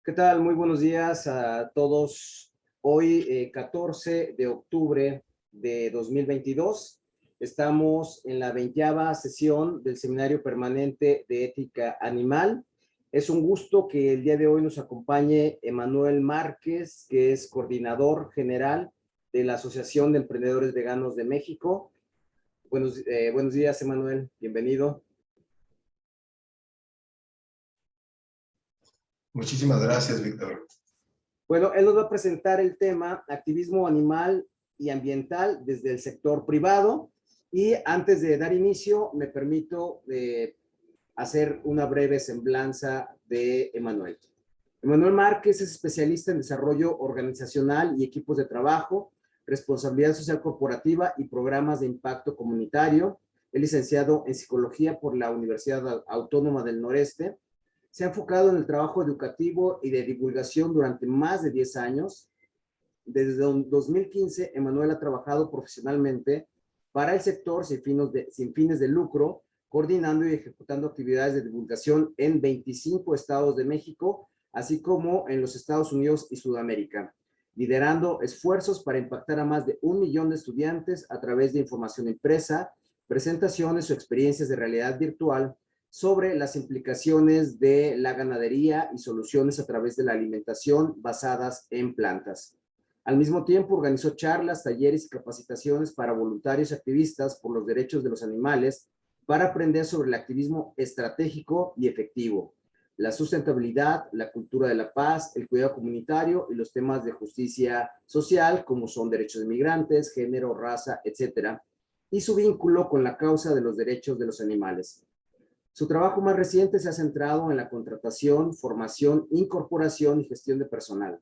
¿Qué tal? Muy buenos días a todos. Hoy, 14 de octubre de 2022, estamos en la 20ª sesión del Seminario Permanente de Ética Animal. Es un gusto que el día de hoy nos acompañe Emanuel Márquez, que es coordinador general de la Asociación de Emprendedores Veganos de México. Buenos días, Emanuel. Bienvenido. Muchísimas gracias, Víctor. Bueno, él nos va a presentar el tema activismo animal y ambiental desde el sector privado. Y antes de dar inicio, me permito hacer una breve semblanza de Emanuel. Emanuel Márquez es especialista en desarrollo organizacional y equipos de trabajo, responsabilidad social corporativa y programas de impacto comunitario. Es licenciado en psicología por la Universidad Autónoma del Noreste. Se ha enfocado en el trabajo educativo y de divulgación durante más de 10 años. Desde 2015, Emanuel ha trabajado profesionalmente para el sector sin fines de lucro, coordinando y ejecutando actividades de divulgación en 25 estados de México, así como en los Estados Unidos y Sudamérica, liderando esfuerzos para impactar a más de 1 millón de estudiantes a través de información impresa, presentaciones o experiencias de realidad virtual sobre las implicaciones de la ganadería y soluciones a través de la alimentación basadas en plantas. Al mismo tiempo, organizó charlas, talleres y capacitaciones para voluntarios y activistas por los derechos de los animales para aprender sobre el activismo estratégico y efectivo, la sustentabilidad, la cultura de la paz, el cuidado comunitario y los temas de justicia social, como son derechos de migrantes, género, raza, etcétera, y su vínculo con la causa de los derechos de los animales. Su trabajo más reciente se ha centrado en la contratación, formación, incorporación y gestión de personal.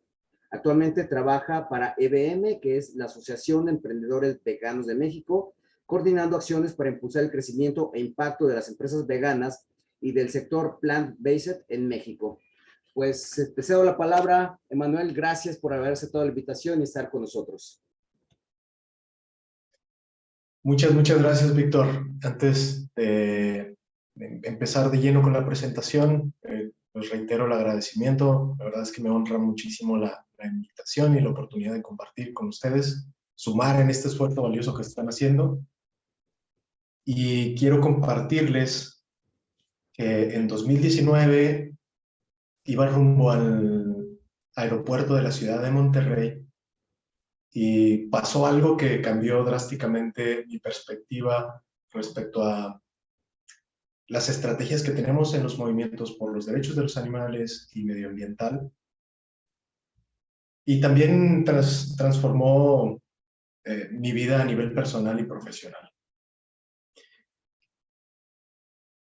Actualmente trabaja para EBM, que es la Asociación de Emprendedores Veganos de México, coordinando acciones para impulsar el crecimiento e impacto de las empresas veganas y del sector plant-based en México. Pues te cedo la palabra, Emanuel. Gracias por haber aceptado la invitación y estar con nosotros. Muchas gracias, Víctor. Antes de empezar de lleno con la presentación, pues reitero el agradecimiento. La verdad es que me honra muchísimo la invitación y la oportunidad de compartir con ustedes, sumar en este esfuerzo valioso que están haciendo. Y quiero compartirles que en 2019 iba rumbo al aeropuerto de la ciudad de Monterrey y pasó algo que cambió drásticamente mi perspectiva respecto a las estrategias que tenemos en los movimientos por los derechos de los animales y medioambiental. Y también transformó mi vida a nivel personal y profesional.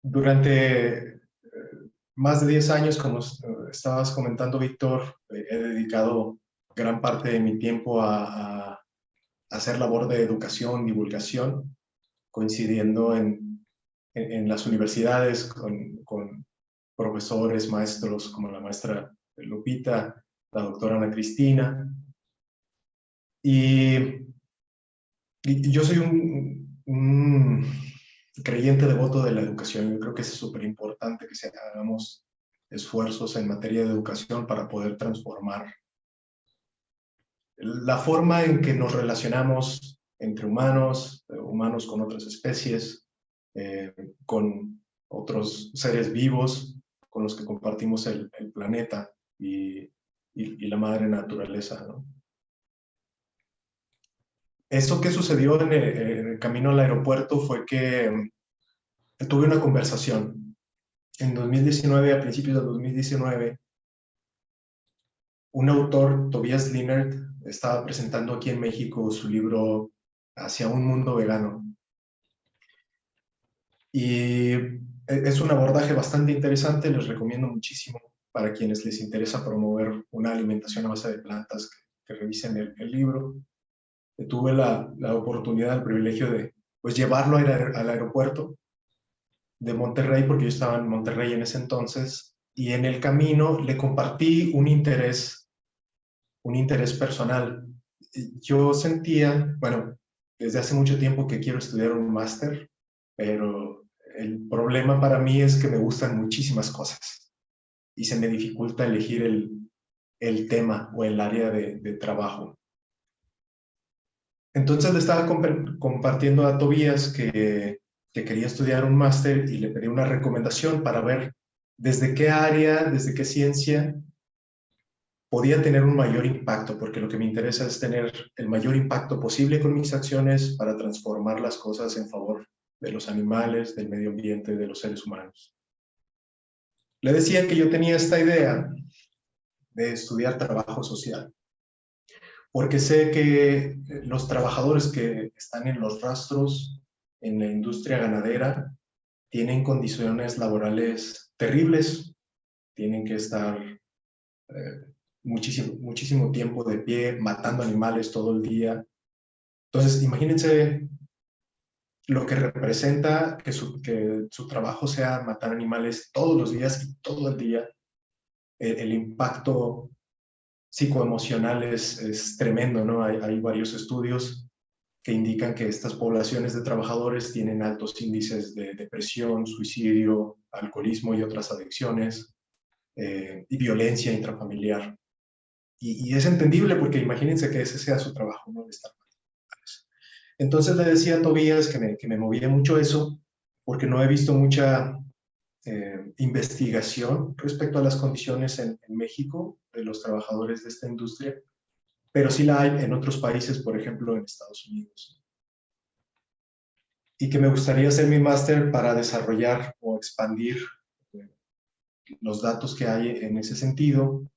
Durante más de 10 años, como estabas comentando, Víctor, he dedicado gran parte de mi tiempo a hacer labor de educación, divulgación, coincidiendo en las universidades con profesores, maestros como la maestra Lupita, la doctora Ana Cristina. Y yo soy un creyente devoto de la educación. Yo creo que es súper importante que hagamos esfuerzos en materia de educación para poder transformar la forma en que nos relacionamos entre humanos, humanos con otras especies, con otros seres vivos con los que compartimos el planeta y la madre naturaleza, ¿no? Eso que sucedió en el camino al aeropuerto fue que tuve una conversación. En 2019, a principios de 2019, un autor, Tobias Linert, estaba presentando aquí en México su libro Hacia un mundo vegano. Y es un abordaje bastante interesante, les recomiendo muchísimo para quienes les interesa promover una alimentación a base de plantas que revisen el libro. Tuve la oportunidad, el privilegio de pues, llevarlo al aeropuerto de Monterrey, porque yo estaba en Monterrey en ese entonces, y en el camino le compartí un interés personal. Yo sentía, bueno, desde hace mucho tiempo que quiero estudiar un máster, pero el problema para mí es que me gustan muchísimas cosas y se me dificulta elegir el tema o el área de trabajo. Entonces le estaba compartiendo a Tobías que quería estudiar un máster y le pedí una recomendación para ver desde qué área, desde qué ciencia podía tener un mayor impacto, porque lo que me interesa es tener el mayor impacto posible con mis acciones para transformar las cosas en favor de los animales, del medio ambiente, de los seres humanos. Le decía que yo tenía esta idea de estudiar trabajo social, porque sé que los trabajadores que están en los rastros en la industria ganadera tienen condiciones laborales terribles, tienen que estar muchísimo tiempo de pie, matando animales todo el día. Entonces, imagínense lo que representa que su trabajo sea matar animales todos los días y todo el día. El impacto psicoemocional es tremendo, ¿no? Hay varios estudios que indican que estas poblaciones de trabajadores tienen altos índices de depresión, suicidio, alcoholismo y otras adicciones, y violencia intrafamiliar. Y es entendible porque imagínense que ese sea su trabajo, ¿no? De estar. Entonces le decía a Tobías que me movía mucho eso, porque no he visto mucha investigación respecto a las condiciones en México de los trabajadores de esta industria, pero sí la hay en otros países, por ejemplo en Estados Unidos. Y que me gustaría hacer mi máster para desarrollar o expandir los datos que hay en ese sentido,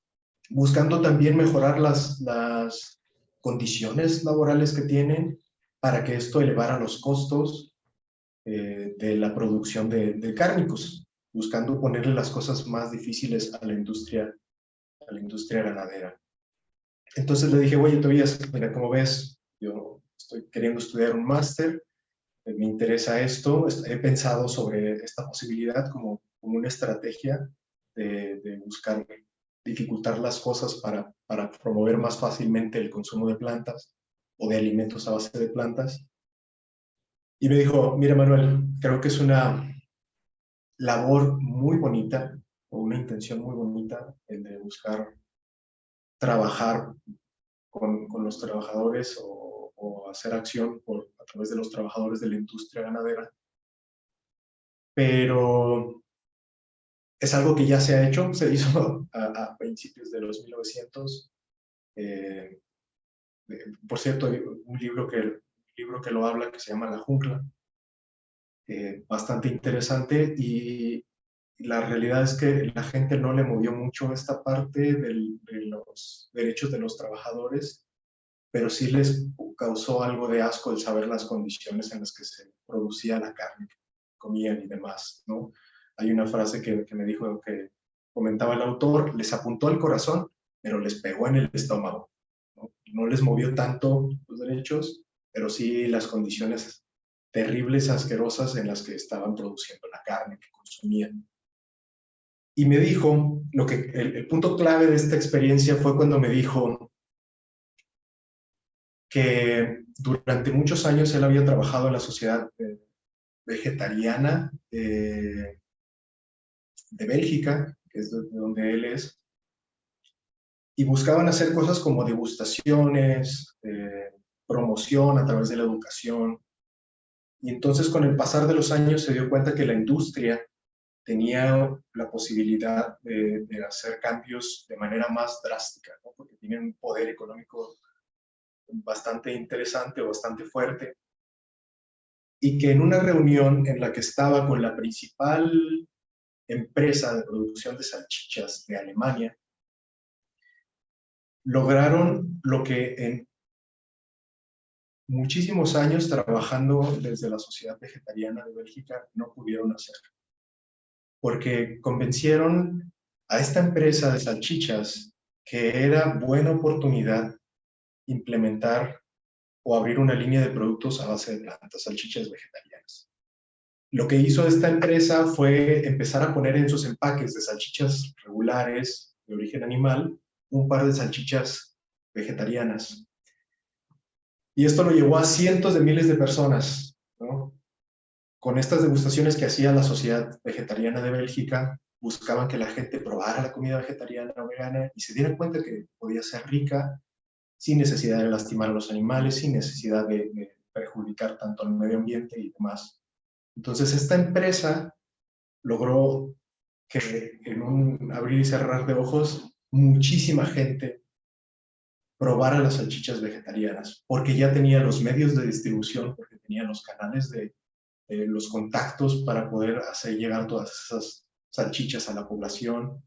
buscando también mejorar las condiciones laborales que tienen para que esto elevara los costos de la producción de cárnicos, buscando ponerle las cosas más difíciles a la industria ganadera. Entonces le dije, oye, Tobías, mira, como ves, yo estoy queriendo estudiar un máster, me interesa esto, he pensado sobre esta posibilidad como una estrategia de buscar dificultar las cosas para promover más fácilmente el consumo de plantas o de alimentos a base de plantas. Y me dijo, mira Manuel, creo que es una labor muy bonita o una intención muy bonita el de buscar trabajar con los trabajadores o hacer acción a través de los trabajadores de la industria ganadera. Pero es algo que ya se ha hecho, se hizo a principios de los 1900. Por cierto, hay un libro que lo habla que se llama La Jungla, bastante interesante, y la realidad es que la gente no le movió mucho esta parte de los derechos de los trabajadores, pero sí les causó algo de asco el saber las condiciones en las que se producía la carne que comían y demás, ¿no? Hay una frase que me dijo, que comentaba el autor, les apuntó al corazón, pero les pegó en el estómago, ¿no? No les movió tanto los derechos, pero sí las condiciones terribles, asquerosas en las que estaban produciendo la carne que consumían. Y me dijo, el punto clave de esta experiencia fue cuando me dijo que durante muchos años él había trabajado en la sociedad vegetariana de Bélgica, que es de donde él es, y buscaban hacer cosas como degustaciones, promoción a través de la educación. Y entonces con el pasar de los años se dio cuenta que la industria tenía la posibilidad de hacer cambios de manera más drástica, ¿no? Porque tienen un poder económico bastante interesante o bastante fuerte, y que en una reunión en la que estaba con la principal empresa de producción de salchichas de Alemania, lograron lo que en muchísimos años trabajando desde la Sociedad Vegetariana de Bélgica no pudieron hacer. Porque convencieron a esta empresa de salchichas que era buena oportunidad implementar o abrir una línea de productos a base de plantas, salchichas vegetarianas. Lo que hizo esta empresa fue empezar a poner en sus empaques de salchichas regulares de origen animal un par de salchichas vegetarianas. Y esto lo llevó a cientos de miles de personas, ¿no? Con estas degustaciones que hacía la Sociedad Vegetariana de Bélgica, buscaban que la gente probara la comida vegetariana o vegana y se dieran cuenta que podía ser rica sin necesidad de lastimar a los animales, sin necesidad de perjudicar tanto al medio ambiente y demás. Entonces, esta empresa logró que en un abrir y cerrar de ojos, muchísima gente probara las salchichas vegetarianas, porque ya tenía los medios de distribución, porque tenía los canales los contactos para poder hacer llegar todas esas salchichas a la población,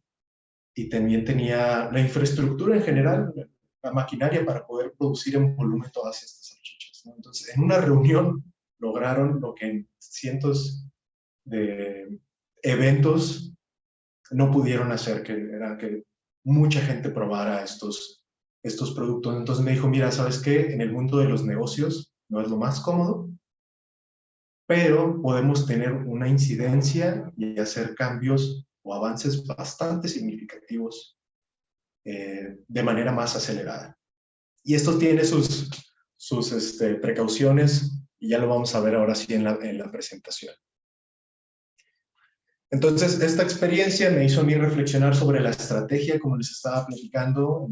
y también tenía la infraestructura en general, la maquinaria para poder producir en volumen todas estas salchichas, ¿no? Entonces, en una reunión lograron lo que en cientos de eventos no pudieron hacer, que era que mucha gente probara estos productos. Entonces me dijo, mira, ¿sabes qué? En el mundo de los negocios no es lo más cómodo, pero podemos tener una incidencia y hacer cambios o avances bastante significativos de manera más acelerada. Y esto tiene sus precauciones, y ya lo vamos a ver ahora sí en la presentación. Entonces, esta experiencia me hizo a mí reflexionar sobre la estrategia, como les estaba platicando,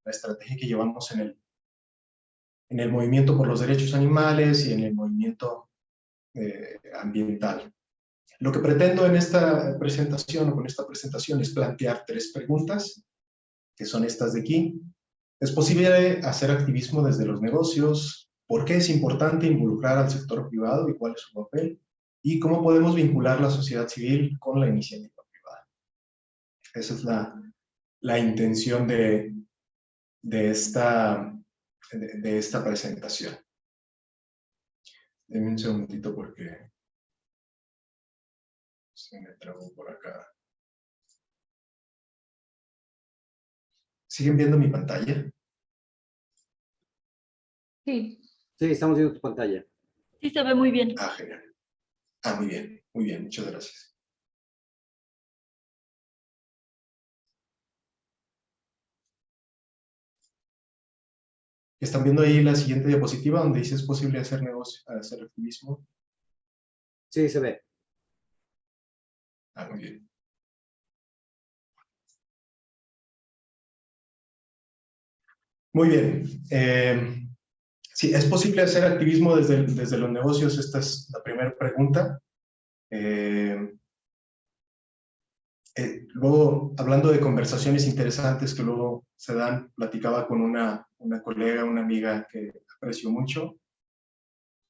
la estrategia que llevamos en el movimiento por los derechos animales y en el movimiento ambiental. Lo que pretendo en esta presentación o con esta presentación es plantear 3 preguntas, que son estas de aquí. ¿Es posible hacer activismo desde los negocios? ¿Por qué es importante involucrar al sector privado y cuál es su papel? ¿Y cómo podemos vincular la sociedad civil con la iniciativa privada? Esa es la intención de esta presentación. Denme un segundito porque se me trabó por acá. ¿Siguen viendo mi pantalla? Sí, Sí, estamos viendo tu pantalla. sí se ve muy bien. Ah, genial. Ah, muy bien, muchas gracias. ¿Están viendo ahí la siguiente diapositiva donde dice es posible hacer negocio, hacer activismo? Sí, se ve. Ah, muy bien. Muy bien. Sí, ¿es posible hacer activismo desde los negocios? Esta es la primera pregunta. Luego, hablando de conversaciones interesantes que luego se dan, platicaba con una colega, una amiga que aprecio mucho,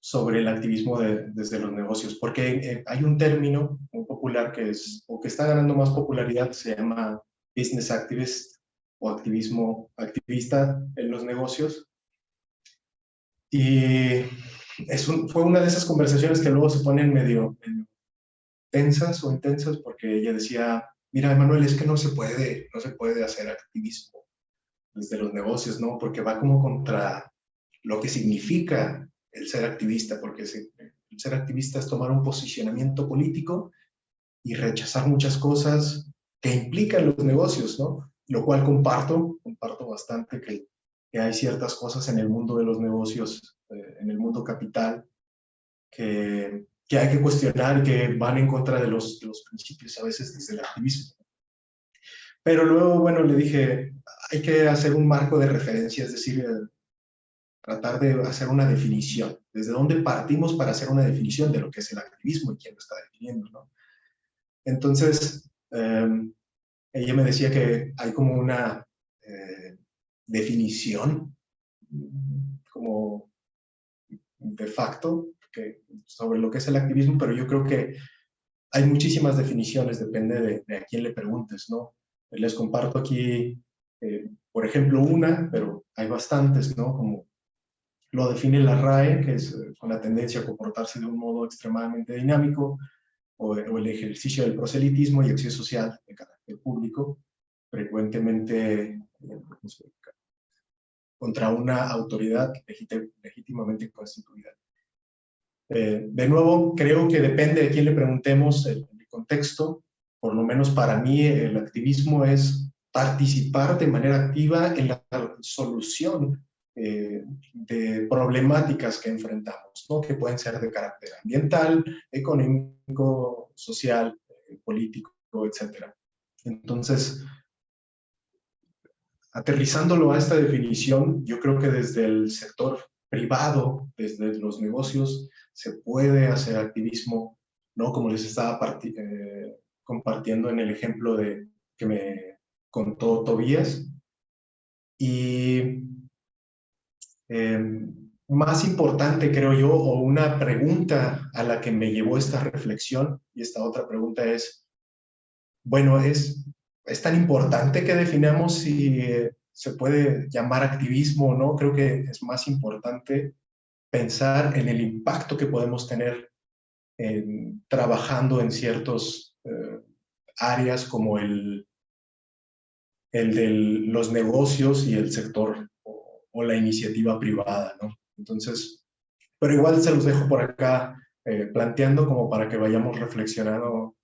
sobre el activismo desde los negocios, porque hay un término muy popular que está ganando más popularidad, se llama business activist o activista en los negocios, y fue una de esas conversaciones que luego se ponen medio tensas o intensas, porque ella decía, mira, Emanuel, es que no se puede hacer activismo desde los negocios, ¿no? Porque va como contra lo que significa el ser activista, porque el ser activista es tomar un posicionamiento político y rechazar muchas cosas que implican los negocios, ¿no? Lo cual comparto bastante que hay ciertas cosas en el mundo de los negocios, en el mundo capital, que hay que cuestionar y que van en contra de los principios a veces desde el activismo. Pero luego, bueno, le dije, hay que hacer un marco de referencia, es decir, tratar de hacer una definición. ¿Desde dónde partimos para hacer una definición de lo que es el activismo y quién lo está definiendo, ¿no? Entonces, ella me decía que hay como una definición como de facto sobre lo que es el activismo, pero yo creo que hay muchísimas definiciones, depende de a quién le preguntes, ¿no? Les comparto aquí, por ejemplo, una, pero hay bastantes, ¿no? Como lo define la RAE, que es con la tendencia a comportarse de un modo extremadamente dinámico, o el ejercicio del proselitismo y acción social de carácter público, frecuentemente contra una autoridad legítimamente constituida. De nuevo, creo que depende de quién le preguntemos el contexto. Por lo menos para mí el activismo es participar de manera activa en la solución de problemáticas que enfrentamos, ¿no? Que pueden ser de carácter ambiental, económico, social, político, ecológico, etc. Entonces, aterrizándolo a esta definición, yo creo que desde el sector privado, desde los negocios, se puede hacer activismo, ¿no? Como les estaba compartiendo en el ejemplo que me contó Tobías. Y más importante, creo yo, o una pregunta a la que me llevó esta reflexión, y esta otra pregunta es, bueno, ¿es tan importante que definamos si se puede llamar activismo o no? Creo que es más importante pensar en el impacto que podemos tener trabajando en ciertos áreas como el de los negocios y el sector o la iniciativa privada, ¿no? Entonces, pero igual se los dejo por acá planteando como para que vayamos reflexionando.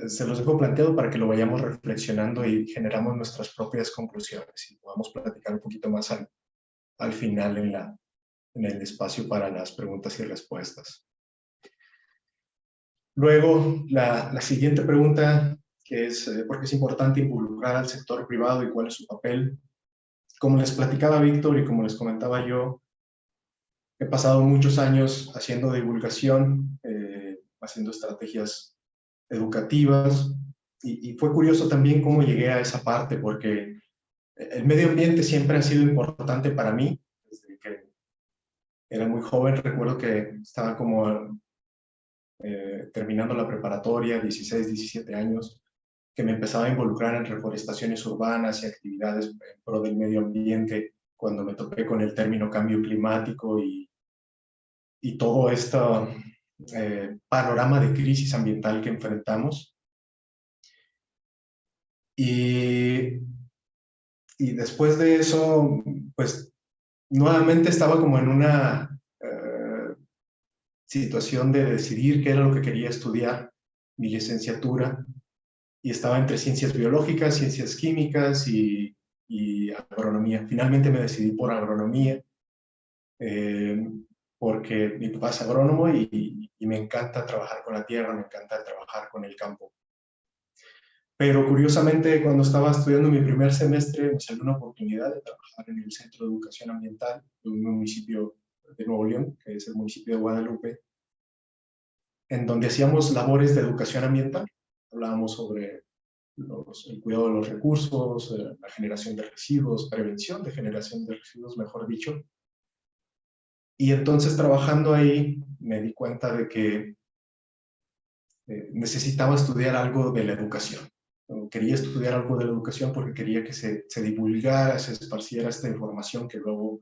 Se los dejo planteado para que lo vayamos reflexionando y generamos nuestras propias conclusiones y podamos platicar un poquito más al final en el espacio para las preguntas y respuestas. Luego, la siguiente pregunta, que es ¿por qué es importante involucrar al sector privado y cuál es su papel? Como les platicaba Víctor y como les comentaba yo, he pasado muchos años haciendo divulgación, haciendo estrategias educativas, y fue curioso también cómo llegué a esa parte, porque el medio ambiente siempre ha sido importante para mí. Desde que era muy joven, recuerdo que estaba como terminando la preparatoria, 16, 17 años, que me empezaba a involucrar en reforestaciones urbanas y actividades en pro del medio ambiente, cuando me topé con el término cambio climático y todo este panorama de crisis ambiental que enfrentamos. Y después de eso, pues nuevamente estaba como en una situación de decidir qué era lo que quería estudiar, mi licenciatura, y estaba entre ciencias biológicas, ciencias químicas y agronomía. Finalmente me decidí por agronomía, porque mi papá es agrónomo y me encanta trabajar con la tierra, me encanta trabajar con el campo. Pero curiosamente, cuando estaba estudiando mi primer semestre, me salió una oportunidad de trabajar en el Centro de Educación Ambiental de un municipio de Nuevo León, que es el municipio de Guadalupe, en donde hacíamos labores de educación ambiental. Hablábamos sobre el cuidado de los recursos, la generación de residuos, prevención de generación de residuos, mejor dicho. Y entonces, trabajando ahí, me di cuenta de que necesitaba estudiar algo de la educación. Quería estudiar algo de la educación porque quería que se divulgara, se esparciera esta información que luego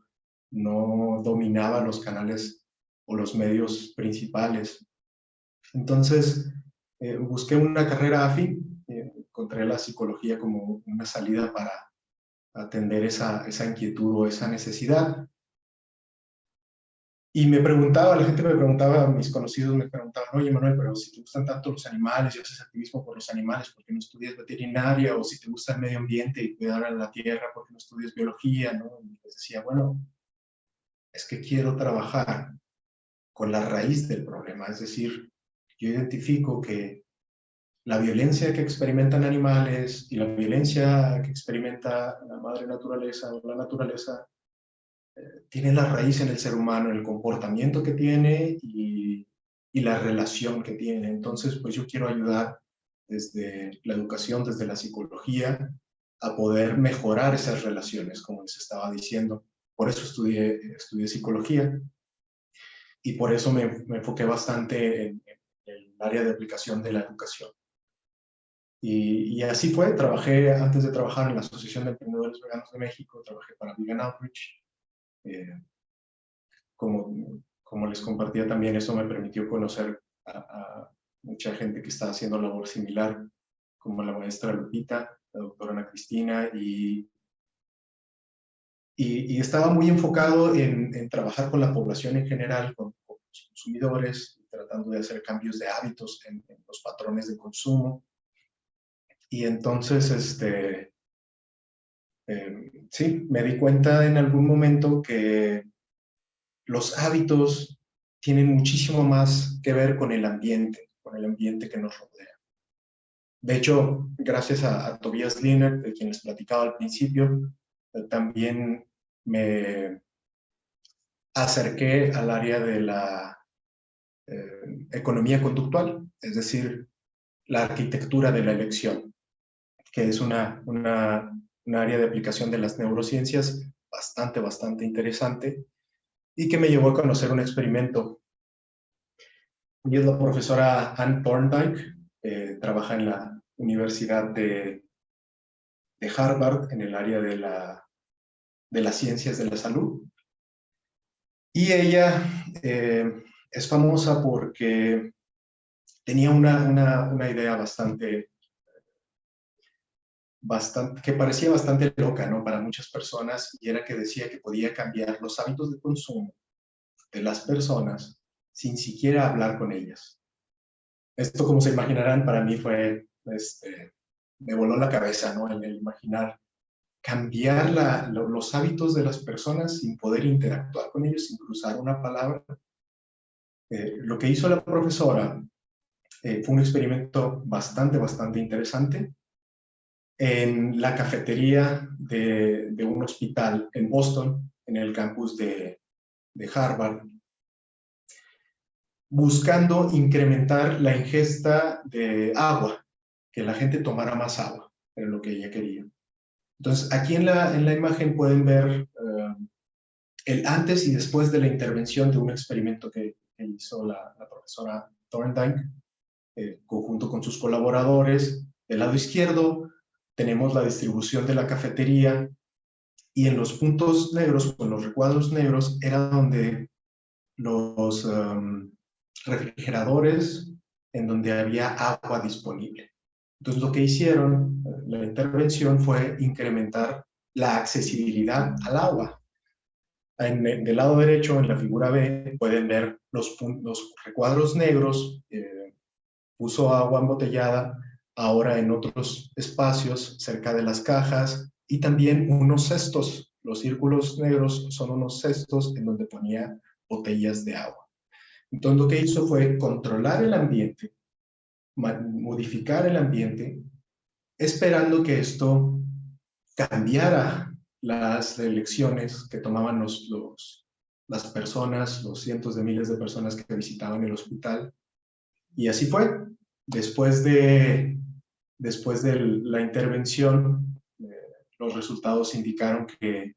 no dominaba los canales o los medios principales. Entonces, busqué una carrera afín, encontré la psicología como una salida para atender esa inquietud o esa necesidad. Y me preguntaba, la gente me preguntaba, mis conocidos me preguntaban, oye Manuel, pero si te gustan tanto los animales y haces activismo por los animales, ¿por qué no estudias veterinaria? O si te gusta el medio ambiente y cuidar a la tierra, ¿por qué no estudias biología? ¿No? Y les decía, bueno, es que quiero trabajar con la raíz del problema, es decir, yo identifico que la violencia que experimentan animales y la violencia que experimenta la madre naturaleza o la naturaleza tiene la raíz en el ser humano, en el comportamiento que tiene y la relación que tiene. Entonces, pues yo quiero ayudar desde la educación, desde la psicología, a poder mejorar esas relaciones, como les estaba diciendo. Por eso estudié psicología y por eso me enfoqué bastante en el área de aplicación de la educación. Y así fue, antes de trabajar en la Asociación de Emprendedores Veganos de México, trabajé para Vegan Outreach. Como les compartía también, eso me permitió conocer a mucha gente que está haciendo labor similar, como la maestra Lupita, la doctora Ana Cristina, y estaba muy enfocado en trabajar con la población en general, con los consumidores, tratando de hacer cambios de hábitos en los patrones de consumo. Y entonces, sí, me di cuenta en algún momento que los hábitos tienen muchísimo más que ver con el ambiente que nos rodea. De hecho, gracias a Tobias Liner, de quien les platicaba al principio, también me acerqué al área de la economía conductual, es decir, la arquitectura de la elección, que es un área de aplicación de las neurociencias bastante interesante y que me llevó a conocer un experimento. Y es la profesora Ann Thorndike, trabaja en la Universidad de Harvard en el área de las ciencias de la salud. Y ella es famosa porque tenía una idea que parecía bastante loca, ¿no? Para muchas personas, y era que decía que podía cambiar los hábitos de consumo de las personas sin siquiera hablar con ellas. Esto, como se imaginarán, para mí fue, me voló la cabeza, ¿no? El imaginar cambiar los hábitos de las personas sin poder interactuar con ellos, sin cruzar una palabra. Lo que hizo la profesora fue un experimento bastante interesante en la cafetería de un hospital en Boston, en el campus de Harvard, buscando incrementar la ingesta de agua, que la gente tomara más agua, era lo que ella quería. Entonces, aquí en la imagen pueden ver el antes y después de la intervención de un experimento que hizo la profesora Thorndike, junto con sus colaboradores. Del lado izquierdo tenemos la distribución de la cafetería y en los puntos negros, con los recuadros negros, era donde los refrigeradores en donde había agua disponible. Entonces, lo que hicieron, la intervención, fue incrementar la accesibilidad al agua. Del lado derecho, en la figura B, pueden ver los recuadros negros. Puso agua embotellada ahora en otros espacios cerca de las cajas y también unos cestos. Los círculos negros son unos cestos en donde ponía botellas de agua. Entonces, lo que hizo fue controlar el ambiente, modificar el ambiente, esperando que esto cambiara las elecciones que tomaban las personas, los cientos de miles de personas que visitaban el hospital. Y así fue. Después de la intervención, los resultados indicaron que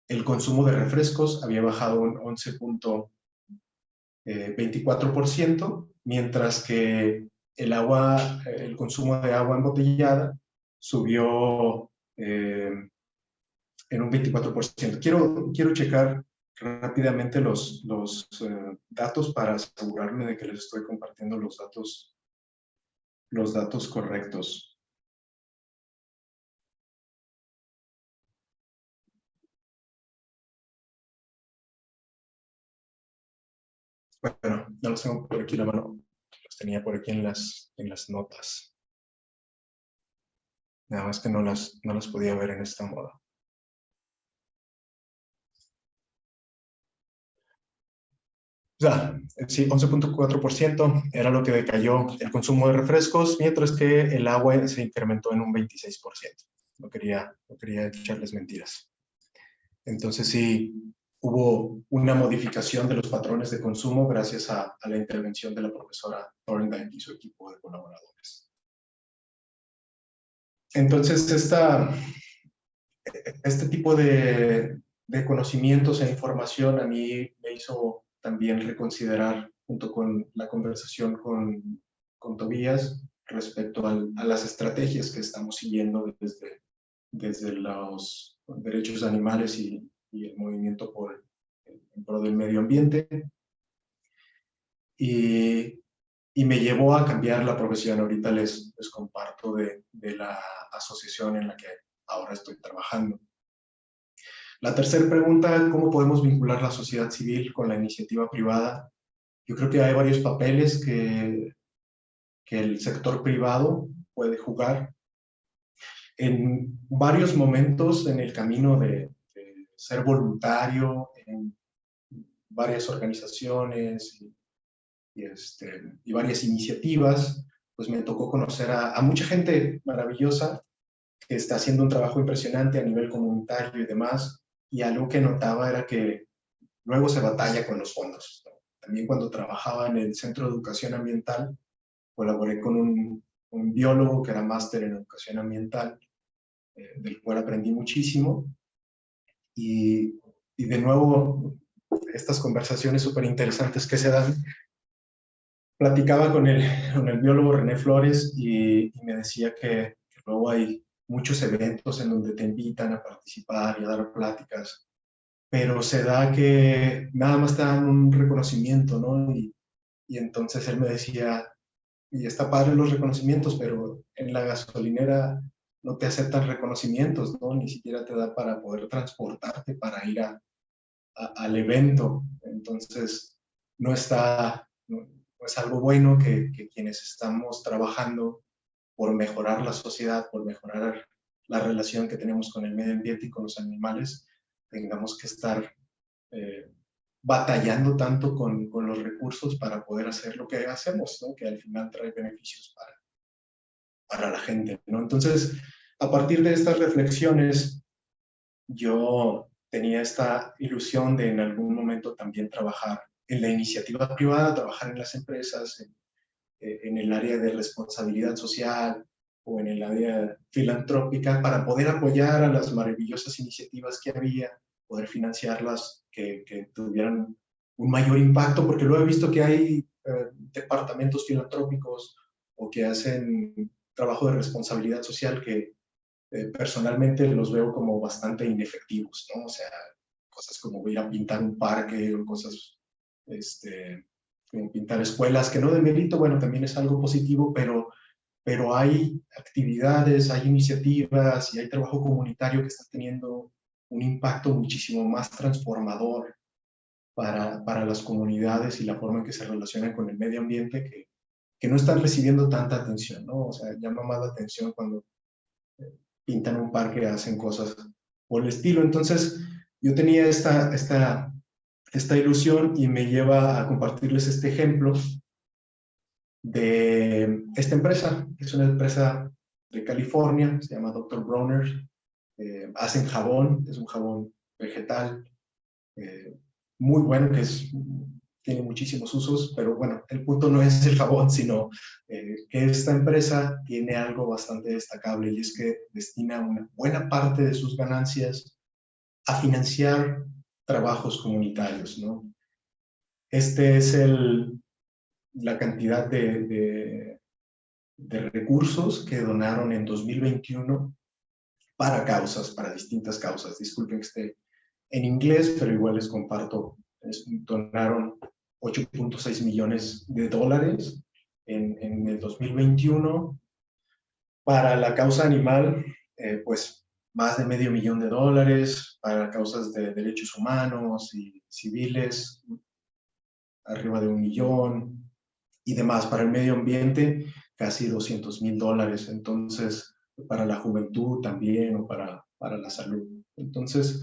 el consumo de refrescos había bajado un 11.24%, mientras que el consumo de agua embotellada subió en un 24%. Quiero checar rápidamente los datos para asegurarme de que les estoy compartiendo los datos correctos. Bueno, no los tengo por aquí a la mano. Los tenía por aquí en las notas. Nada más que no las podía ver en esta moda. O sea, sí, 11.4% era lo que decayó el consumo de refrescos, mientras que el agua se incrementó en un 26%. No quería echarles mentiras. Entonces sí, hubo una modificación de los patrones de consumo gracias a la intervención de la profesora Thorndike y su equipo de colaboradores. Entonces, este tipo de conocimientos e información a mí me hizo también reconsiderar, junto con la conversación con Tobías, respecto a las estrategias que estamos siguiendo desde los derechos animales y el movimiento en pro del medio ambiente. Y me llevó a cambiar la profesión. Ahorita les comparto de la asociación en la que ahora estoy trabajando. La tercera pregunta, ¿cómo podemos vincular la sociedad civil con la iniciativa privada? Yo creo que hay varios papeles que el sector privado puede jugar. En varios momentos en el camino de ser voluntario en varias organizaciones y varias iniciativas, pues me tocó conocer a mucha gente maravillosa que está haciendo un trabajo impresionante a nivel comunitario y demás, y algo que notaba era que luego se batalla con los fondos, ¿no? También cuando trabajaba en el Centro de Educación Ambiental, colaboré con un biólogo que era máster en educación ambiental, del cual aprendí muchísimo, y de nuevo, estas conversaciones súper interesantes que se dan. Platicaba con el biólogo René Flores y me decía que luego hay muchos eventos en donde te invitan a participar y a dar pláticas, pero se da que nada más te dan un reconocimiento, ¿no? Y entonces él me decía, y está padre los reconocimientos, pero en la gasolinera no te aceptan reconocimientos, ¿no? Ni siquiera te da para poder transportarte para ir al evento. Entonces, no está, no es algo bueno que quienes estamos trabajando por mejorar la sociedad, por mejorar la relación que tenemos con el medio ambiente y con los animales, tengamos que estar batallando tanto con los recursos para poder hacer lo que hacemos, ¿no? Que al final trae beneficios para la gente, ¿no? Entonces, a partir de estas reflexiones, yo tenía esta ilusión de en algún momento también trabajar en la iniciativa privada, trabajar en las empresas, en el área de responsabilidad social o en el área filantrópica para poder apoyar a las maravillosas iniciativas que había, poder financiarlas, que tuvieran un mayor impacto, porque luego he visto que hay departamentos filantrópicos o que hacen trabajo de responsabilidad social que personalmente los veo como bastante inefectivos, ¿no? O sea, cosas como ir a pintar un parque o cosas, como pintar escuelas, que no de mérito, bueno, también es algo positivo, pero hay actividades, hay iniciativas y hay trabajo comunitario que está teniendo un impacto muchísimo más transformador para las comunidades y la forma en que se relacionan con el medio ambiente que no están recibiendo tanta atención, ¿no? O sea, llama más la atención cuando pintan un parque, hacen cosas por el estilo. Entonces, yo tenía esta ilusión y me lleva a compartirles este ejemplo de esta empresa. Es una empresa de California, se llama Dr. Bronner. Hacen jabón, es un jabón vegetal, muy bueno, tiene muchísimos usos, pero bueno, el punto no es el jabón, sino que esta empresa tiene algo bastante destacable y es que destina una buena parte de sus ganancias a financiar trabajos comunitarios, ¿no? Este es la cantidad de recursos que donaron en 2021 para causas, para distintas causas. Disculpen que esté en inglés, pero igual les comparto. Donaron 8.6 millones de dólares en el 2021. Para la causa animal, pues más de $500,000. Para causas de derechos humanos y civiles, arriba de 1 millón. Y demás, para el medio ambiente, casi $200,000. Entonces, para la juventud también o para la salud. Entonces,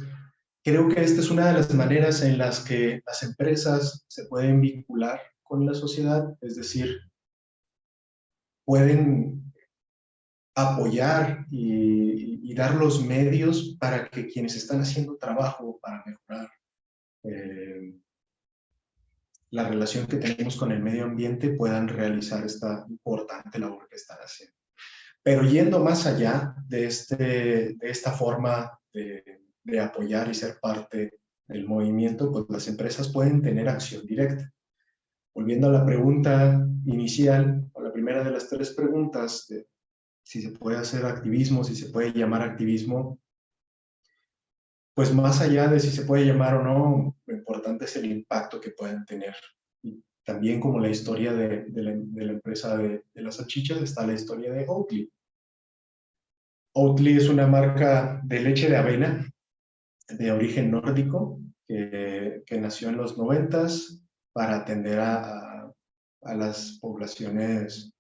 creo que esta es una de las maneras en las que las empresas se pueden vincular con la sociedad, es decir, pueden apoyar y dar los medios para que quienes están haciendo trabajo para mejorar la relación que tenemos con el medio ambiente puedan realizar esta importante labor que están haciendo. Pero yendo más allá de esta forma de apoyar y ser parte del movimiento, pues las empresas pueden tener acción directa. Volviendo a la pregunta inicial, o la primera de las 3 preguntas, de si se puede hacer activismo, si se puede llamar activismo, pues más allá de si se puede llamar o no, lo importante es el impacto que pueden tener. Y también como la historia de la empresa de las salchichas, está la historia de Oatly. Oatly es una marca de leche de avena de origen nórdico que nació en los 90s para atender a las poblaciones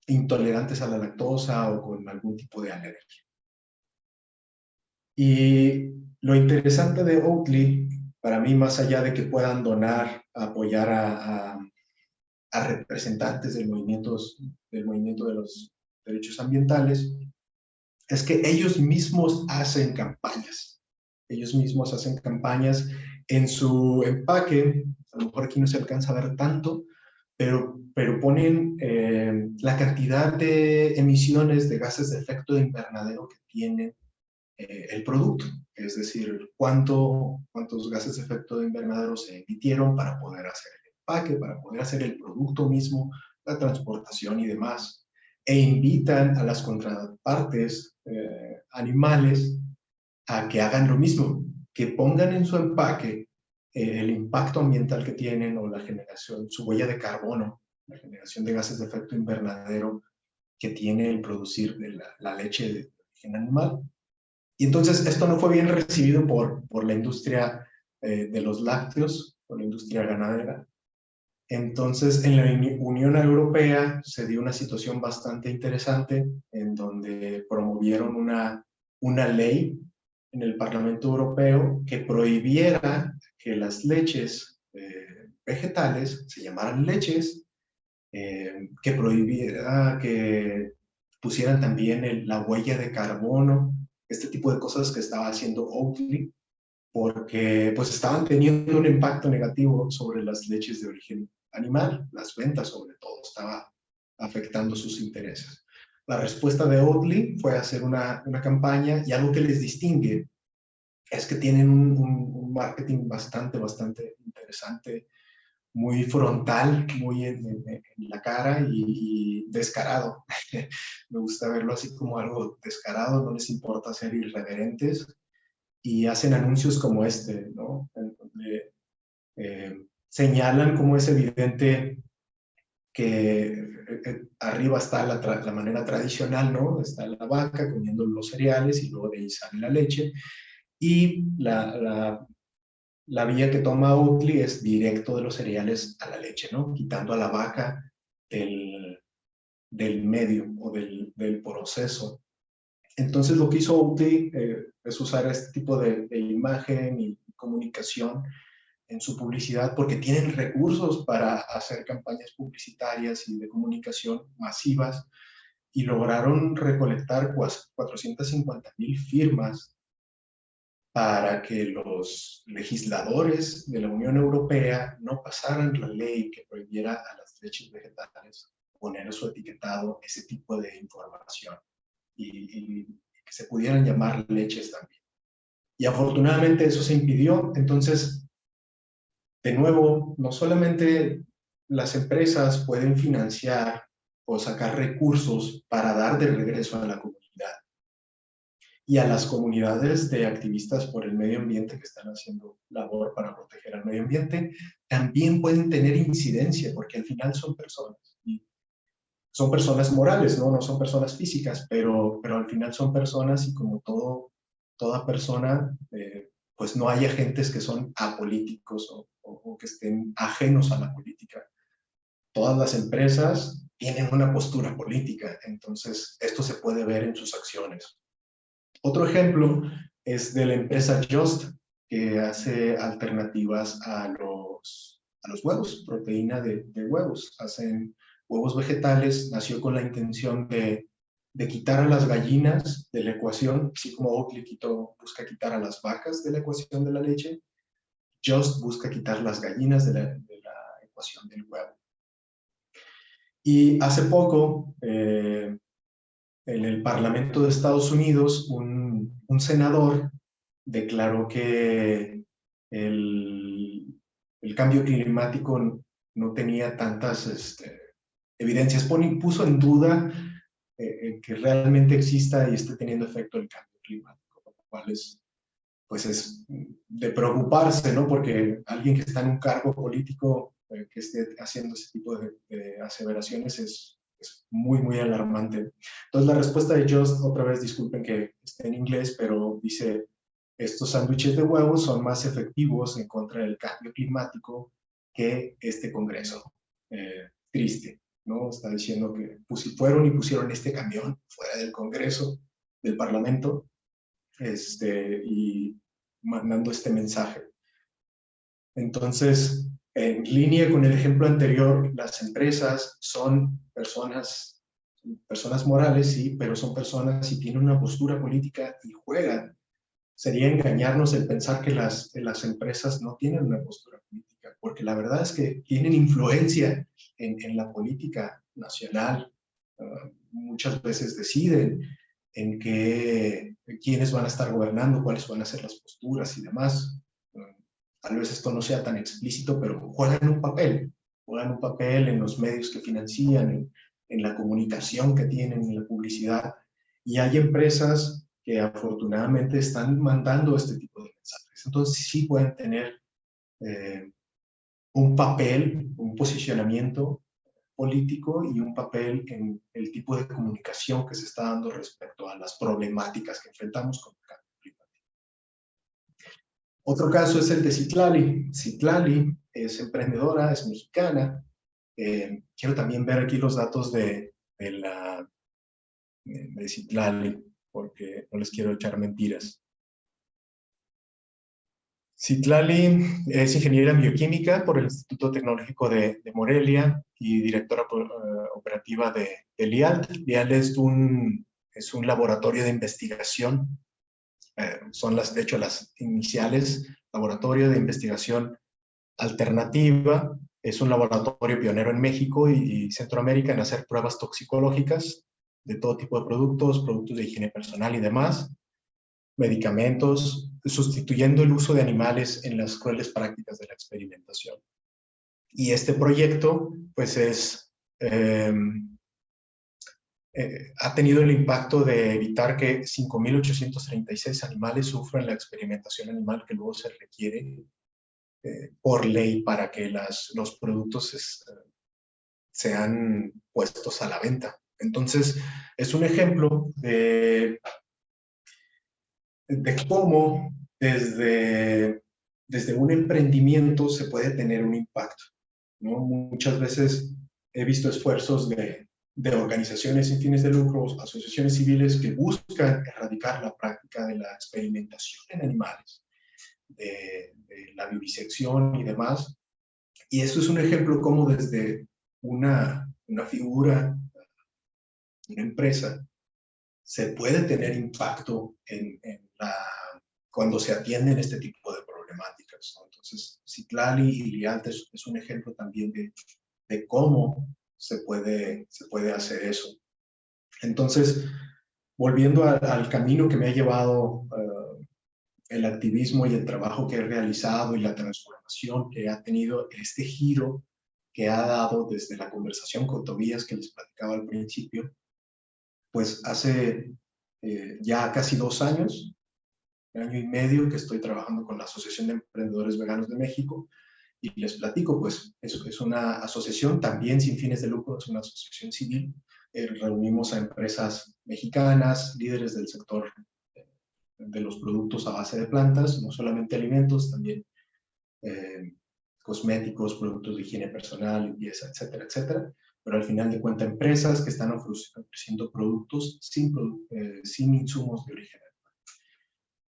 intolerantes a la lactosa o con algún tipo de alergia. Y lo interesante de Oatly, para mí, más allá de que puedan donar, apoyar a representantes del movimiento de los derechos ambientales, es que ellos mismos hacen campañas. Ellos mismos hacen campañas en su empaque. A lo mejor aquí no se alcanza a ver tanto, pero ponen la cantidad de emisiones de gases de efecto de invernadero que tiene el producto. Es decir, cuántos gases de efecto de invernadero se emitieron para poder hacer el empaque, para poder hacer el producto mismo, la transportación y demás. E invitan a las contrapartes animales a que hagan lo mismo, que pongan en su empaque el impacto ambiental que tienen o la generación, su huella de carbono, la generación de gases de efecto invernadero que tiene el producir de la leche de origen animal. Y entonces esto no fue bien recibido por la industria de los lácteos, por la industria ganadera. Entonces, en la Unión Europea se dio una situación bastante interesante en donde promovieron una ley en el Parlamento Europeo que prohibiera que las leches vegetales se llamaran leches, que prohibiera que pusieran también la huella de carbono, este tipo de cosas que estaba haciendo Oatly, porque pues estaban teniendo un impacto negativo sobre las leches de origen animal, las ventas sobre todo, estaba afectando sus intereses. La respuesta de Oatly fue hacer una campaña, y algo que les distingue es que tienen un marketing bastante interesante, muy frontal, muy en la cara y descarado. Me gusta verlo así como algo descarado, no les importa ser irreverentes, y hacen anuncios como este, ¿no? En donde señalan cómo es evidente que arriba está la manera tradicional, ¿no? Está la vaca comiendo los cereales y luego de ahí sale la leche, y la vía que toma Oatly es directo de los cereales a la leche, ¿no? Quitando a la vaca del medio o del proceso. Entonces lo que hizo Oatly es usar este tipo de imagen y comunicación en su publicidad, porque tienen recursos para hacer campañas publicitarias y de comunicación masivas, y lograron recolectar 450,000 firmas para que los legisladores de la Unión Europea no pasaran la ley que prohibiera a las leches vegetales poner su etiquetado ese tipo de información, y que se pudieran llamar leches también. Y afortunadamente eso se impidió. Entonces, de nuevo, no solamente las empresas pueden financiar o sacar recursos para dar de regreso a la comunidad y a las comunidades de activistas por el medio ambiente que están haciendo labor para proteger al medio ambiente, también pueden tener incidencia, porque al final son personas. Y son personas morales, ¿no? No son personas físicas, pero al final son personas, y como toda persona, pues no hay agentes que son apolíticos o que estén ajenos a la política. Todas las empresas tienen una postura política, entonces esto se puede ver en sus acciones. Otro ejemplo es de la empresa Just, que hace alternativas a los huevos, proteína de huevos. Hacen huevos vegetales, nació con la intención de quitar a las gallinas de la ecuación, así como Oatly busca quitar a las vacas de la ecuación de la leche. Just busca quitar las gallinas de la ecuación del huevo. Y hace poco, en el Parlamento de Estados Unidos, un senador declaró que el cambio climático no tenía tantas evidencias, puso en duda que realmente exista y esté teniendo efecto el cambio climático, lo cual es de preocuparse, ¿no? Porque alguien que está en un cargo político que esté haciendo ese tipo de aseveraciones es muy alarmante. Entonces la respuesta de Just, otra vez disculpen que esté en inglés, pero dice: estos sándwiches de huevos son más efectivos en contra del cambio climático que este Congreso. Triste, ¿no? Está diciendo que fueron y pusieron este camión fuera del Congreso, del Parlamento, y mandando este mensaje. Entonces, En línea con el ejemplo anterior, las empresas son personas morales, sí, pero son personas y tienen una postura política y juegan. Sería engañarnos el pensar que las empresas no tienen una postura política, porque la verdad es que tienen influencia en la política nacional. Muchas veces deciden en quiénes van a estar gobernando, cuáles van a ser las posturas y demás. Tal vez esto no sea tan explícito, pero juegan un papel en los medios que financian, en la comunicación que tienen, en la publicidad. Y hay empresas que afortunadamente están mandando este tipo de mensajes. Entonces sí pueden tener un papel, un posicionamiento político y un papel en el tipo de comunicación que se está dando respecto a las problemáticas que enfrentamos con el cambio climático. Otro caso es el de Citlali. Citlali es emprendedora, es mexicana. Quiero también ver aquí los datos de Citlali, porque no les quiero echar mentiras. Citlali es ingeniera en bioquímica por el Instituto Tecnológico de Morelia y directora operativa de LIALT. LIALT es un laboratorio de investigación, son de hecho las iniciales, Laboratorio de Investigación Alternativa. Es un laboratorio pionero en México y Centroamérica en hacer pruebas toxicológicas de todo tipo de productos de higiene personal y demás, medicamentos, sustituyendo el uso de animales en las crueles prácticas de la experimentación. Y este proyecto, pues ha tenido el impacto de evitar que 5.836 animales sufran la experimentación animal que luego se requiere por ley para que los productos sean puestos a la venta. Entonces, es un ejemplo de cómo desde un emprendimiento se puede tener un impacto, ¿no? Muchas veces he visto esfuerzos de organizaciones sin fines de lucro, asociaciones civiles que buscan erradicar la práctica de la experimentación en animales, de la vivisección y demás. Y eso es un ejemplo como desde una figura, una empresa, se puede tener impacto cuando se atienden este tipo de problemáticas, ¿no? Entonces, Citlali y LIALT es un ejemplo también de cómo se puede hacer eso. Entonces, volviendo al camino que me ha llevado el activismo y el trabajo que he realizado y la transformación que ha tenido este giro que ha dado desde la conversación con Tobías que les platicaba al principio, pues hace ya casi 2 años, 1 año y medio que estoy trabajando con la Asociación de Emprendedores Veganos de México y les platico, pues es una asociación también sin fines de lucro, es una asociación civil. Reunimos a empresas mexicanas, líderes del sector de los productos a base de plantas, no solamente alimentos, también cosméticos, productos de higiene personal, limpieza, etcétera, etcétera. Pero al final de cuentas, empresas que están ofreciendo productos sin insumos de origen animal.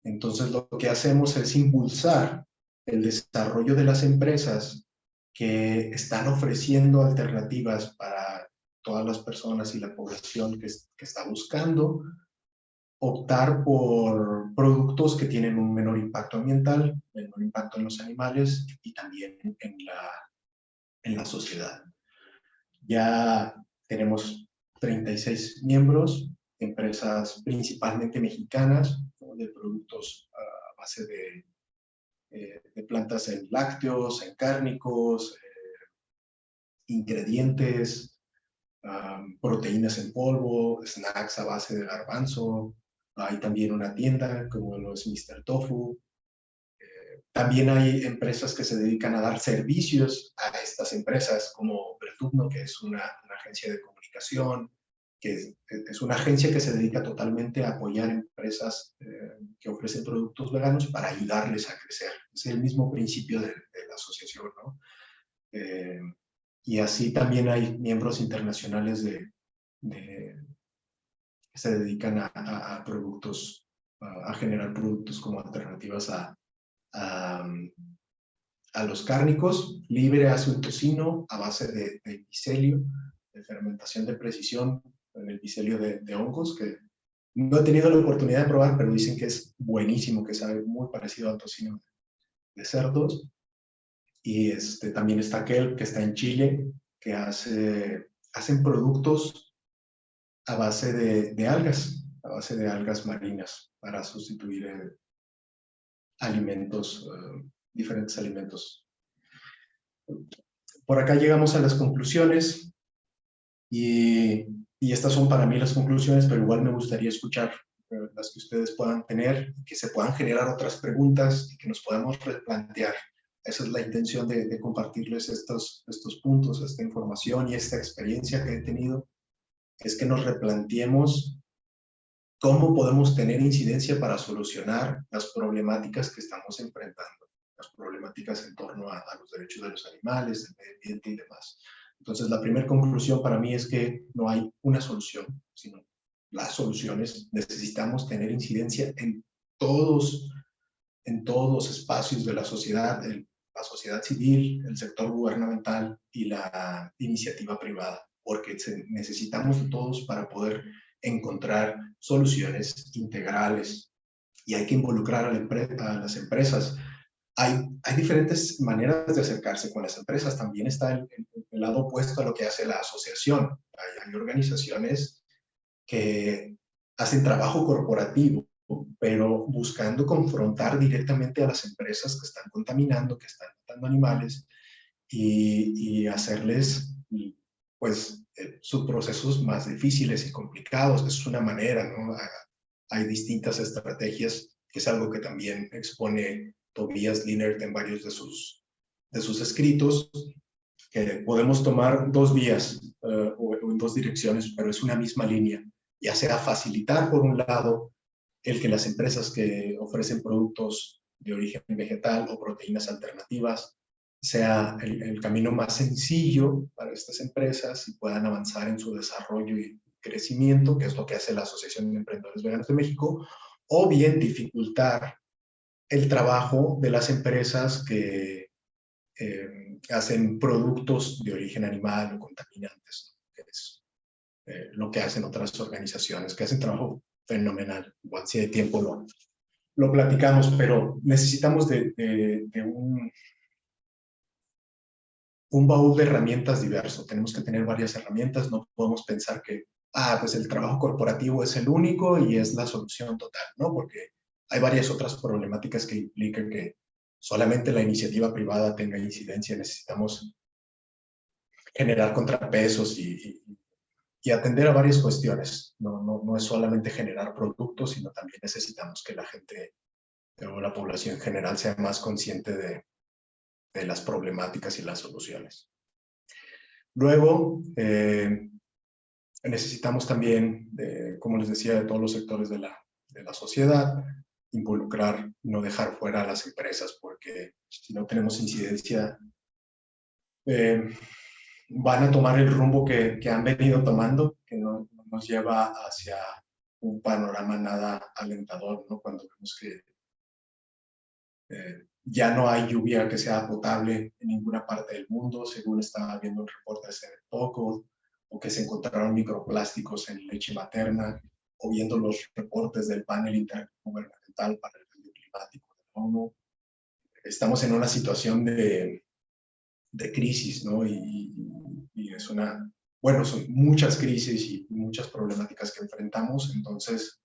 Entonces, lo que hacemos es impulsar el desarrollo de las empresas que están ofreciendo alternativas para todas las personas y la población que está buscando optar por productos que tienen un menor impacto ambiental, menor impacto en los animales y también en la sociedad. Ya tenemos 36 miembros, empresas principalmente mexicanas, ¿no? De productos a base de plantas en lácteos, en cárnicos, ingredientes, proteínas en polvo, snacks a base de garbanzo. Hay también una tienda como lo es Mr. Tofu. También hay empresas que se dedican a dar servicios a estas empresas, como Vertugno, que es una agencia de comunicación, que es una agencia que se dedica totalmente a apoyar empresas que ofrecen productos veganos para ayudarles a crecer. Es el mismo principio de la asociación, ¿no? Y así también hay miembros internacionales que se dedican a productos, a generar productos como alternativas a a los cárnicos. Libre hace un tocino a base de micelio, de fermentación de precisión en el micelio de hongos, que no he tenido la oportunidad de probar, pero dicen que es buenísimo, que sabe muy parecido al tocino de cerdos. Y también está aquel que está en Chile, que hacen productos a base de algas marinas, para sustituir alimentos, diferentes alimentos. Por acá llegamos a las conclusiones, y estas son para mí las conclusiones, pero igual me gustaría escuchar las que ustedes puedan tener, que se puedan generar otras preguntas y que nos podamos replantear. Esa es la intención de compartirles estos puntos, esta información y esta experiencia que he tenido, es que nos replanteemos cómo podemos tener incidencia para solucionar las problemáticas que estamos enfrentando, las problemáticas en torno a los derechos de los animales, del medio ambiente y demás. Entonces, la primera conclusión para mí es que no hay una solución, sino las soluciones. Necesitamos tener incidencia en todos los espacios de la sociedad civil, el sector gubernamental y la iniciativa privada, porque necesitamos de todos para poder encontrar soluciones integrales, y hay que involucrar a las empresas. Hay diferentes maneras de acercarse con las empresas. También está el lado opuesto a lo que hace la asociación. Hay organizaciones que hacen trabajo corporativo, pero buscando confrontar directamente a las empresas que están contaminando, que están matando animales, y hacerles, pues, sus procesos más difíciles y complicados. Es una manera, ¿no? Hay distintas estrategias, que es algo que también expone Tobias Linert en varios de sus escritos, que podemos tomar dos vías o en dos direcciones, pero es una misma línea, ya sea facilitar, por un lado, el que las empresas que ofrecen productos de origen vegetal o proteínas alternativas sea el camino más sencillo para estas empresas y puedan avanzar en su desarrollo y crecimiento, que es lo que hace la Asociación de Emprendedores Veganos de México, o bien dificultar el trabajo de las empresas que hacen productos de origen animal o contaminantes, ¿no? Que es lo que hacen otras organizaciones, que hacen trabajo fenomenal. Igual si hay tiempo lo platicamos, pero necesitamos de un baúl de herramientas diverso. Tenemos que tener varias herramientas. No podemos pensar que, pues el trabajo corporativo es el único y es la solución total, ¿no? Porque hay varias otras problemáticas que implican que solamente la iniciativa privada tenga incidencia. Necesitamos generar contrapesos y atender a varias cuestiones. No es solamente generar productos, sino también necesitamos que la gente o la población en general sea más consciente de las problemáticas y las soluciones. Luego, necesitamos también, como les decía, de todos los sectores de la sociedad, involucrar, no dejar fuera a las empresas, porque si no tenemos incidencia, van a tomar el rumbo que han venido tomando, que no nos lleva hacia un panorama nada alentador, ¿no? Cuando vemos que ya no hay lluvia que sea potable en ninguna parte del mundo, según estaba viendo un reporte hace poco, o que se encontraron microplásticos en leche materna, o viendo los reportes del panel intergubernamental para el cambio climático de la ONU. Estamos en una situación de crisis, ¿no? Y es son muchas crisis y muchas problemáticas que enfrentamos. Entonces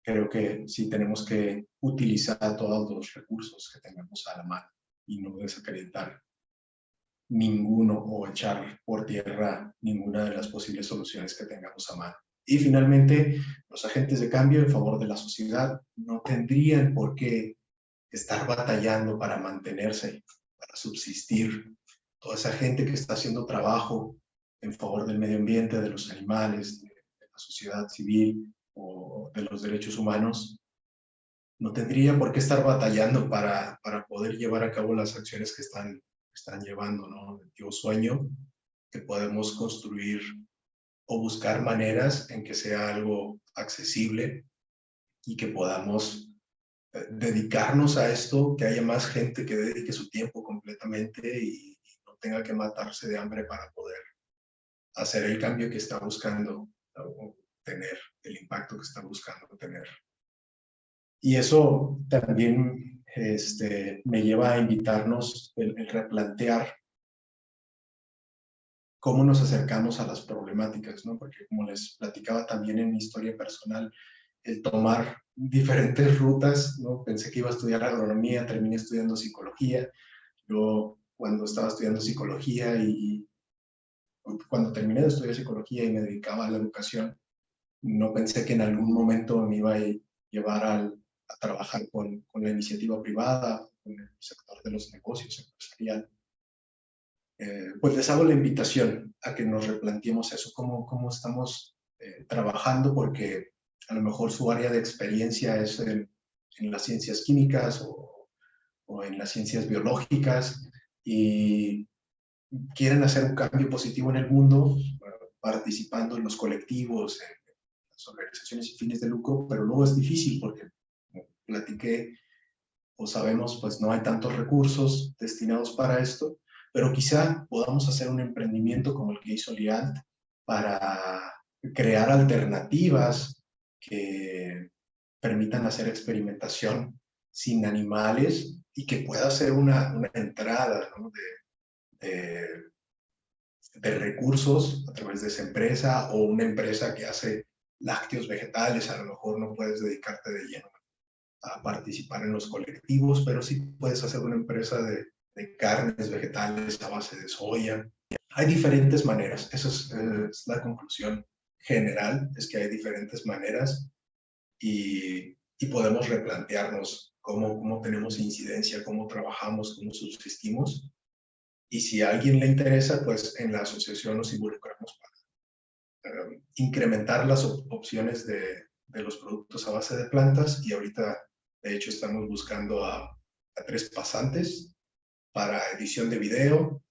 creo que sí tenemos que utilizar todos los recursos que tengamos a la mano y no desacreditar ninguno o echar por tierra ninguna de las posibles soluciones que tengamos a mano. Y finalmente, los agentes de cambio en favor de la sociedad no tendrían por qué estar batallando para mantenerse, para subsistir. Toda esa gente que está haciendo trabajo en favor del medio ambiente, de los animales, de la sociedad civil o de los derechos humanos, no tendría por qué estar batallando para poder llevar a cabo las acciones que están llevando, ¿no? Yo sueño que podemos construir o buscar maneras en que sea algo accesible y que podamos dedicarnos a esto, que haya más gente que dedique su tiempo completamente y no tenga que matarse de hambre para poder hacer el cambio que está buscando tener, el impacto que está buscando tener. Y eso también me lleva a invitarnos el replantear cómo nos acercamos a las problemáticas, ¿no? Porque como les platicaba también en mi historia personal, el tomar diferentes rutas, ¿no? Pensé que iba a estudiar agronomía, terminé estudiando psicología. Yo cuando estaba estudiando psicología y cuando terminé de estudiar psicología y me dedicaba a la educación, no pensé que en algún momento me iba a llevar a trabajar con la iniciativa privada, con el sector de los negocios empresarial. Pues les hago la invitación a que nos replanteemos eso, cómo estamos trabajando, porque a lo mejor su área de experiencia es en las ciencias químicas o en las ciencias biológicas y quieren hacer un cambio positivo en el mundo, participando en los colectivos, en las organizaciones sin fines de lucro, pero luego es difícil porque, como platiqué o sabemos, pues no hay tantos recursos destinados para esto, pero quizá podamos hacer un emprendimiento como el que hizo Liant para crear alternativas que permitan hacer experimentación sin animales y que pueda ser una entrada, ¿no? de recursos a través de esa empresa, o una empresa que hace lácteos vegetales. A lo mejor no puedes dedicarte de lleno a participar en los colectivos, pero sí puedes hacer una empresa de carnes vegetales a base de soya. Hay diferentes maneras, esa es la conclusión general, es que hay diferentes maneras y podemos replantearnos cómo tenemos incidencia, cómo trabajamos, cómo subsistimos. Y si a alguien le interesa, pues en la asociación nos involucramos para incrementar las opciones de los productos a base de plantas, y ahorita de hecho estamos buscando a 3 pasantes para edición de video,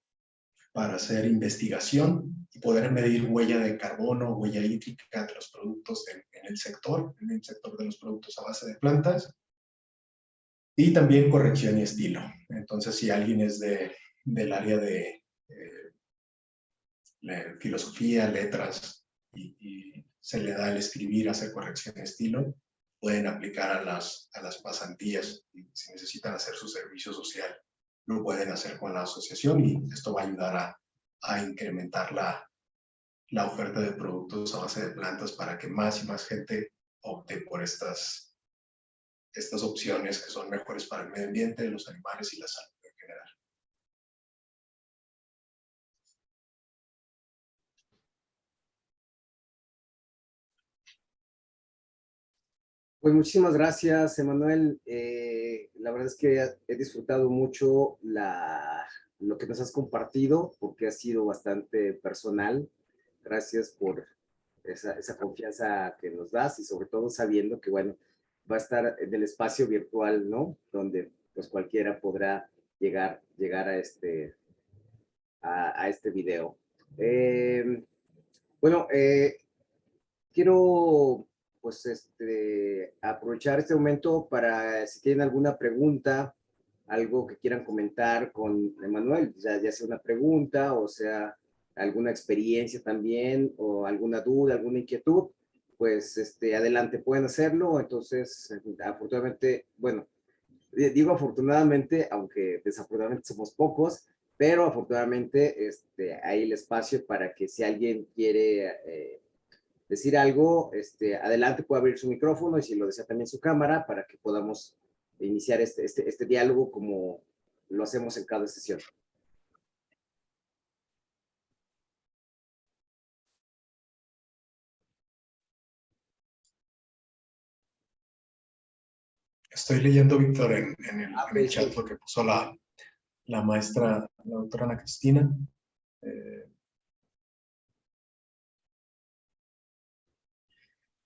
para hacer investigación y poder medir huella de carbono, huella hídrica de los productos en el sector de los productos a base de plantas, y también corrección y estilo. Entonces, si alguien es del área de filosofía, letras, y se le da el escribir, hacer corrección de estilo, pueden aplicar a las pasantías. Y si necesitan hacer su servicio social, lo pueden hacer con la asociación, y esto va a ayudar a incrementar la oferta de productos a base de plantas para que más y más gente opte por estas opciones que son mejores para el medio ambiente, los animales y la salud en general. Pues muchísimas gracias, Emanuel. La verdad es que he disfrutado mucho lo que nos has compartido, porque ha sido bastante personal. Gracias por esa confianza que nos das, y sobre todo sabiendo que, bueno, va a estar en el espacio virtual, ¿no? Donde pues cualquiera podrá llegar a este video. Bueno, quiero pues aprovechar este momento para, si tienen alguna pregunta, algo que quieran comentar con Emanuel, ya sea una pregunta, o sea alguna experiencia también, o alguna duda, alguna inquietud, pues adelante, pueden hacerlo. Entonces, afortunadamente, bueno, digo afortunadamente, aunque desafortunadamente somos pocos, pero afortunadamente hay el espacio para que, si alguien quiere decir algo, adelante, puede abrir su micrófono, y si lo desea también su cámara, para que podamos iniciar este diálogo como lo hacemos en cada sesión. Estoy leyendo, Víctor, en el chat Sí. lo que puso la maestra, la doctora Ana Cristina.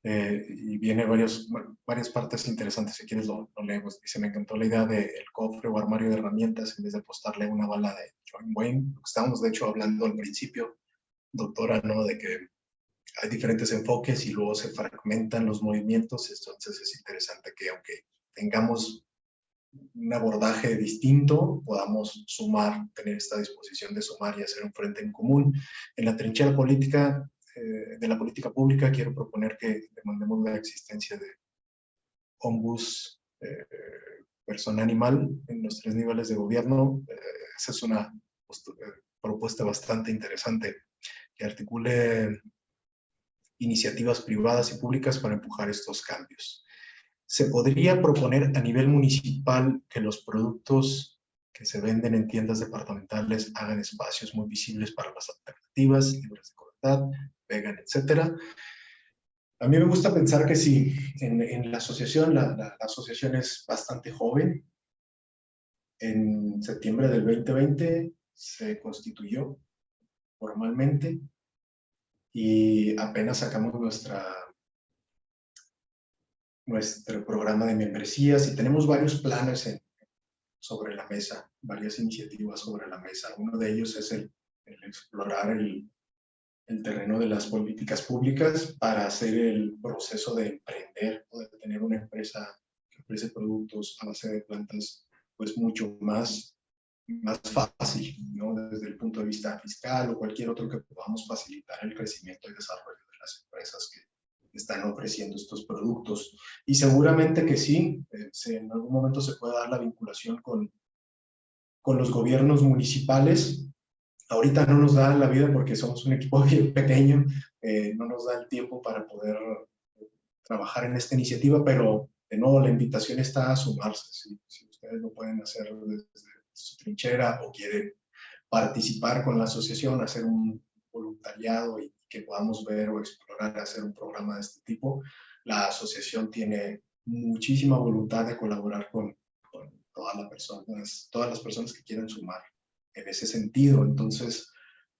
Y viene varias partes interesantes, si quieres lo leemos. Dice: me encantó la idea del cofre o armario de herramientas en vez de apostarle una bala de John Wayne. Estábamos de hecho hablando al principio, doctora, ¿no? De que hay diferentes enfoques y luego se fragmentan los movimientos. Entonces es interesante que, aunque tengamos un abordaje distinto, podamos sumar, tener esta disposición de sumar y hacer un frente en común. En la trinchera política, de la política pública, quiero proponer que demandemos la existencia de ombuds persona animal en los 3 niveles de gobierno. Esa es una propuesta bastante interesante que articule iniciativas privadas y públicas para empujar estos cambios. Se podría proponer a nivel municipal que los productos que se venden en tiendas departamentales hagan espacios muy visibles para las alternativas, libres de crueldad, vegan, etc. A mí me gusta pensar que sí, en la asociación, la asociación es bastante joven. En septiembre del 2020 se constituyó formalmente y apenas sacamos nuestro programa de membresías y tenemos varios planes sobre la mesa, varias iniciativas sobre la mesa. Uno de ellos es el explorar el terreno de las políticas públicas para hacer el proceso de emprender o de tener una empresa que ofrece productos a base de plantas pues mucho más fácil, ¿no? Desde el punto de vista fiscal o cualquier otro que podamos facilitar el crecimiento y desarrollo de las empresas que están ofreciendo estos productos. Y seguramente que sí, en algún momento se puede dar la vinculación con los gobiernos municipales. Ahorita no nos da la vida porque somos un equipo bien pequeño, no nos da el tiempo para poder trabajar en esta iniciativa, pero de nuevo la invitación está a sumarse. Si ustedes lo pueden hacer desde su trinchera o quieren participar con la asociación, hacer un voluntariado y que podamos ver o explorar hacer un programa de este tipo, la asociación tiene muchísima voluntad de colaborar con todas las personas que quieran sumar en ese sentido. Entonces,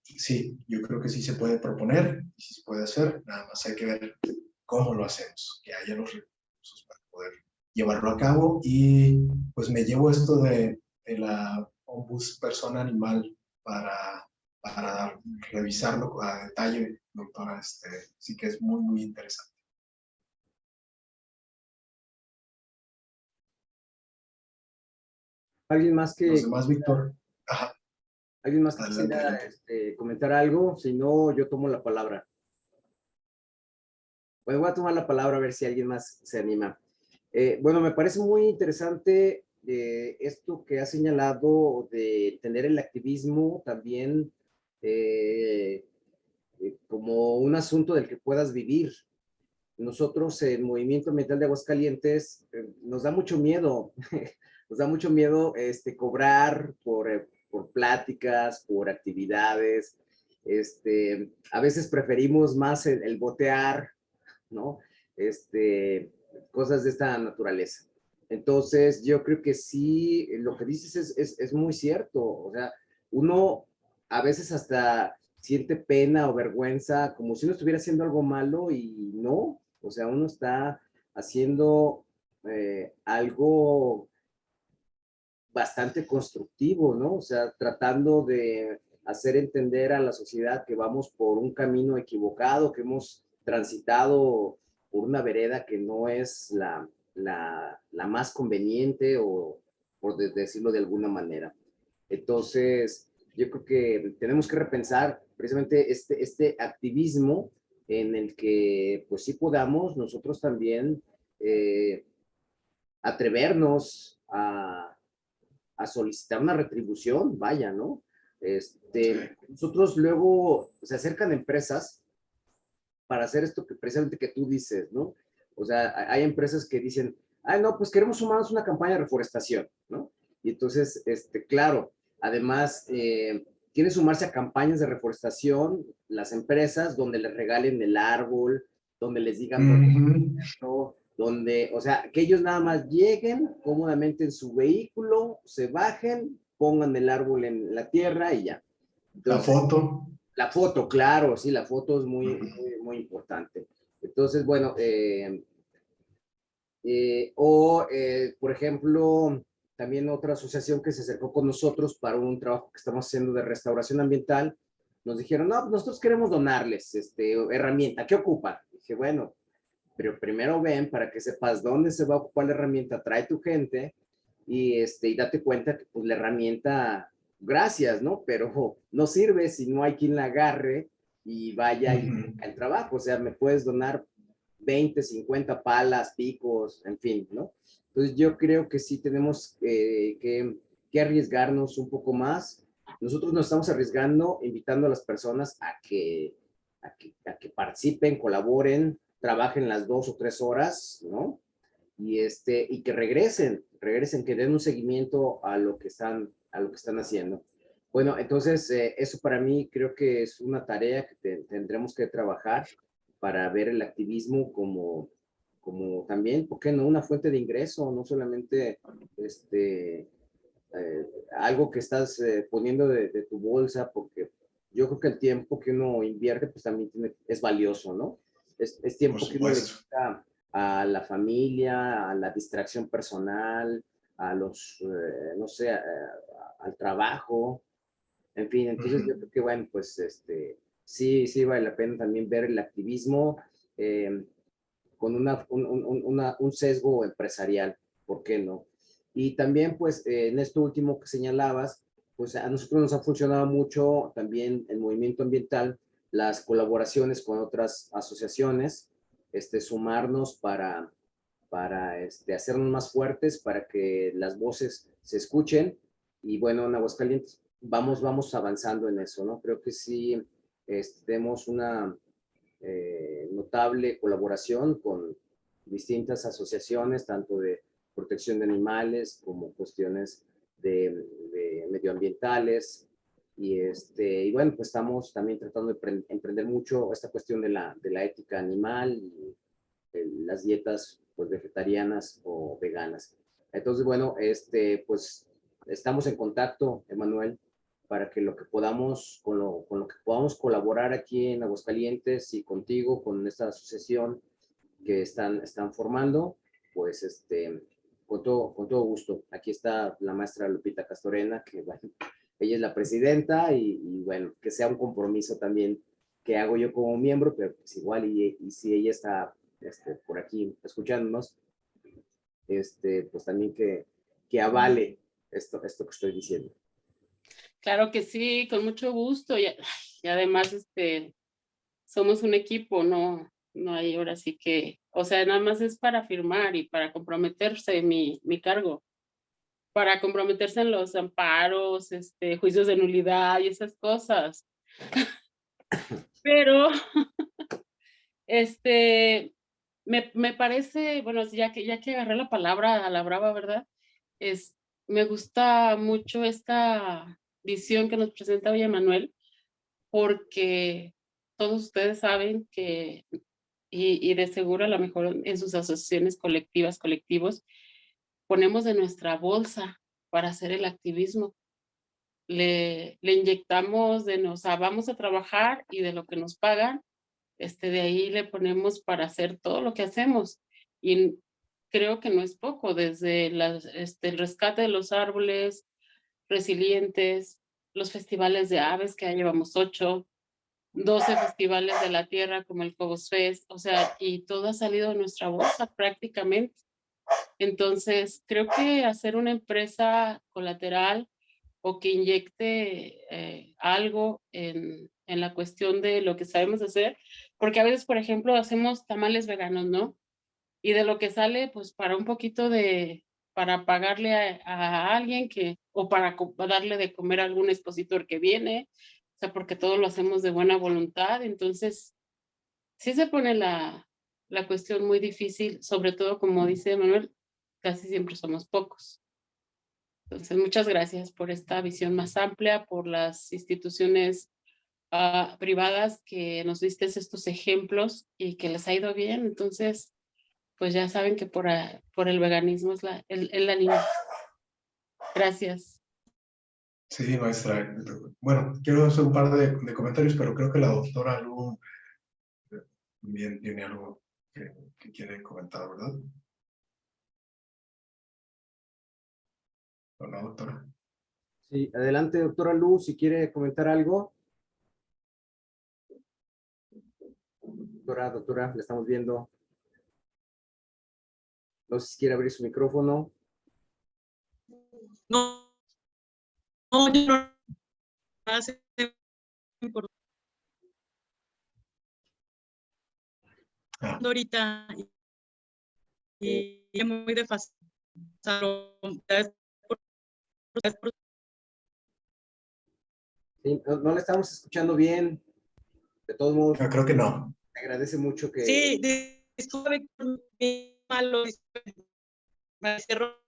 sí, yo creo que sí se puede proponer y sí se puede hacer, nada más hay que ver cómo lo hacemos, que haya los recursos para poder llevarlo a cabo. Y pues me llevo esto de la ombuds persona animal para revisarlo a detalle, doctora. Sí que es muy, muy interesante. ¿Alguien más que... Los demás, Víctor. Ajá. ¿Alguien más que quisiera comentar algo? Si no, yo tomo la palabra. Bueno, voy a tomar la palabra a ver si alguien más se anima. Bueno, me parece muy interesante esto que ha señalado de tener el activismo también como un asunto del que puedas vivir. Nosotros en Movimiento Ambiental de Aguascalientes nos da mucho miedo, nos da mucho miedo cobrar por pláticas, por actividades. A veces preferimos más el botear, ¿no? Cosas de esta naturaleza. Entonces, yo creo que sí, lo que dices es muy cierto. O sea, uno a veces hasta siente pena o vergüenza, como si uno estuviera haciendo algo malo y no. O sea, uno está haciendo algo bastante constructivo, ¿no? O sea, tratando de hacer entender a la sociedad que vamos por un camino equivocado, que hemos transitado por una vereda que no es la más conveniente o por decirlo de alguna manera. Entonces, yo creo que tenemos que repensar precisamente este activismo en el que pues sí podamos nosotros también atrevernos a solicitar una retribución, vaya, ¿no? Nosotros luego se acercan empresas para hacer esto que precisamente que tú dices, ¿no? O sea, hay empresas que dicen, ay, no, pues queremos sumarnos a una campaña de reforestación, ¿no? Y entonces, claro, además, quieren sumarse a campañas de reforestación las empresas donde les regalen el árbol, donde les digan, donde, o sea, que ellos nada más lleguen cómodamente en su vehículo, se bajen, pongan el árbol en la tierra y ya. Entonces, la foto, claro, sí, la foto es muy importante. Entonces, bueno, por ejemplo, también otra asociación que se acercó con nosotros para un trabajo que estamos haciendo de restauración ambiental, nos dijeron, no, nosotros queremos donarles herramienta, ¿qué ocupan? Dije, bueno, pero primero ven para que sepas dónde se va a ocupar la herramienta, trae tu gente y date cuenta que pues la herramienta, gracias, ¿no? Pero no sirve si no hay quien la agarre y vaya y haga el trabajo. O sea, me puedes donar 20, 50 palas, picos, en fin, ¿no? Entonces yo creo que sí tenemos que arriesgarnos un poco más. Nosotros nos estamos arriesgando, invitando a las personas a que participen, colaboren, trabajen las 2 o 3 horas, ¿no? Y que regresen, que den un seguimiento a lo que están haciendo. Bueno, entonces eso para mí creo que es una tarea que tendremos que trabajar para ver el activismo como también, ¿por qué no? Una fuente de ingreso, no solamente algo que estás poniendo de tu bolsa, porque yo creo que el tiempo que uno invierte, pues también es valioso, ¿no? Es Por tiempo que uno le supuesto. quita a la familia, a la distracción personal, no sé, al trabajo, en fin. Entonces yo creo que, bueno, pues sí vale la pena también ver el activismo eh, con un sesgo empresarial, ¿por qué no? Y también, pues, en esto último que señalabas, pues a nosotros nos ha funcionado mucho también el movimiento ambiental, las colaboraciones con otras asociaciones, sumarnos para hacernos más fuertes, para que las voces se escuchen. Y bueno, en Aguascalientes vamos avanzando en eso, ¿no? Creo que sí tenemos una notable colaboración con distintas asociaciones, tanto de protección de animales como cuestiones de medioambientales. Y bueno, pues estamos también tratando de emprender mucho esta cuestión de la ética animal y las dietas pues, vegetarianas o veganas. Entonces, bueno, pues estamos en contacto, Emanuel, para que lo que podamos, con lo que podamos colaborar aquí en Aguascalientes y contigo, con esta asociación que están formando, pues con todo gusto. Aquí está la maestra Lupita Castorena, que bueno, ella es la presidenta y bueno, que sea un compromiso también que hago yo como miembro, pero pues igual y si ella está por aquí escuchándonos, pues también que avale esto que estoy diciendo. Claro que sí, con mucho gusto. Y además, somos un equipo, no hay ahora sí que, o sea, nada más es para firmar y para comprometerse mi cargo, para comprometerse en los amparos, juicios de nulidad y esas cosas. Pero, me parece, bueno, ya que agarré la palabra a la brava, ¿verdad? Me gusta mucho esta visión que nos presenta hoy Emanuel, porque todos ustedes saben que, y de seguro a lo mejor en sus asociaciones colectivas, colectivos, ponemos de nuestra bolsa para hacer el activismo. Le inyectamos o sea, vamos a trabajar y de lo que nos pagan, de ahí le ponemos para hacer todo lo que hacemos. Y creo que no es poco, desde el rescate de los árboles resilientes, los festivales de aves, que ya llevamos 8, 12 festivales de la tierra como el Cobos Fest, o sea, y todo ha salido de nuestra bolsa prácticamente. Entonces, creo que hacer una empresa colateral o que inyecte algo en la cuestión de lo que sabemos hacer, porque a veces, por ejemplo, hacemos tamales veganos, ¿no? Y de lo que sale, pues para un poquito para pagarle a alguien o para darle de comer a algún expositor que viene, o sea, porque todo lo hacemos de buena voluntad. Entonces, sí se pone la cuestión muy difícil, sobre todo, como dice Manuel, casi siempre somos pocos. Entonces, muchas gracias por esta visión más amplia, por las instituciones privadas que nos diste estos ejemplos y que les ha ido bien. Entonces, pues ya saben que por el veganismo es la línea. Gracias. Sí, maestra. Bueno, quiero hacer un par de comentarios, pero creo que la doctora Lu también tiene algo que quiere comentar, ¿verdad? ¿O no, doctora? Sí, adelante, doctora Luz, si quiere comentar algo. Doctora, le estamos viendo. No sé si quiere abrir su micrófono. No, no, yo no hace por ahorita y es muy de fácil. Sí, no le estamos escuchando bien. De todos modos, Yo creo que no. me agradece mucho que... Sí, disculpe, malo, me cerró.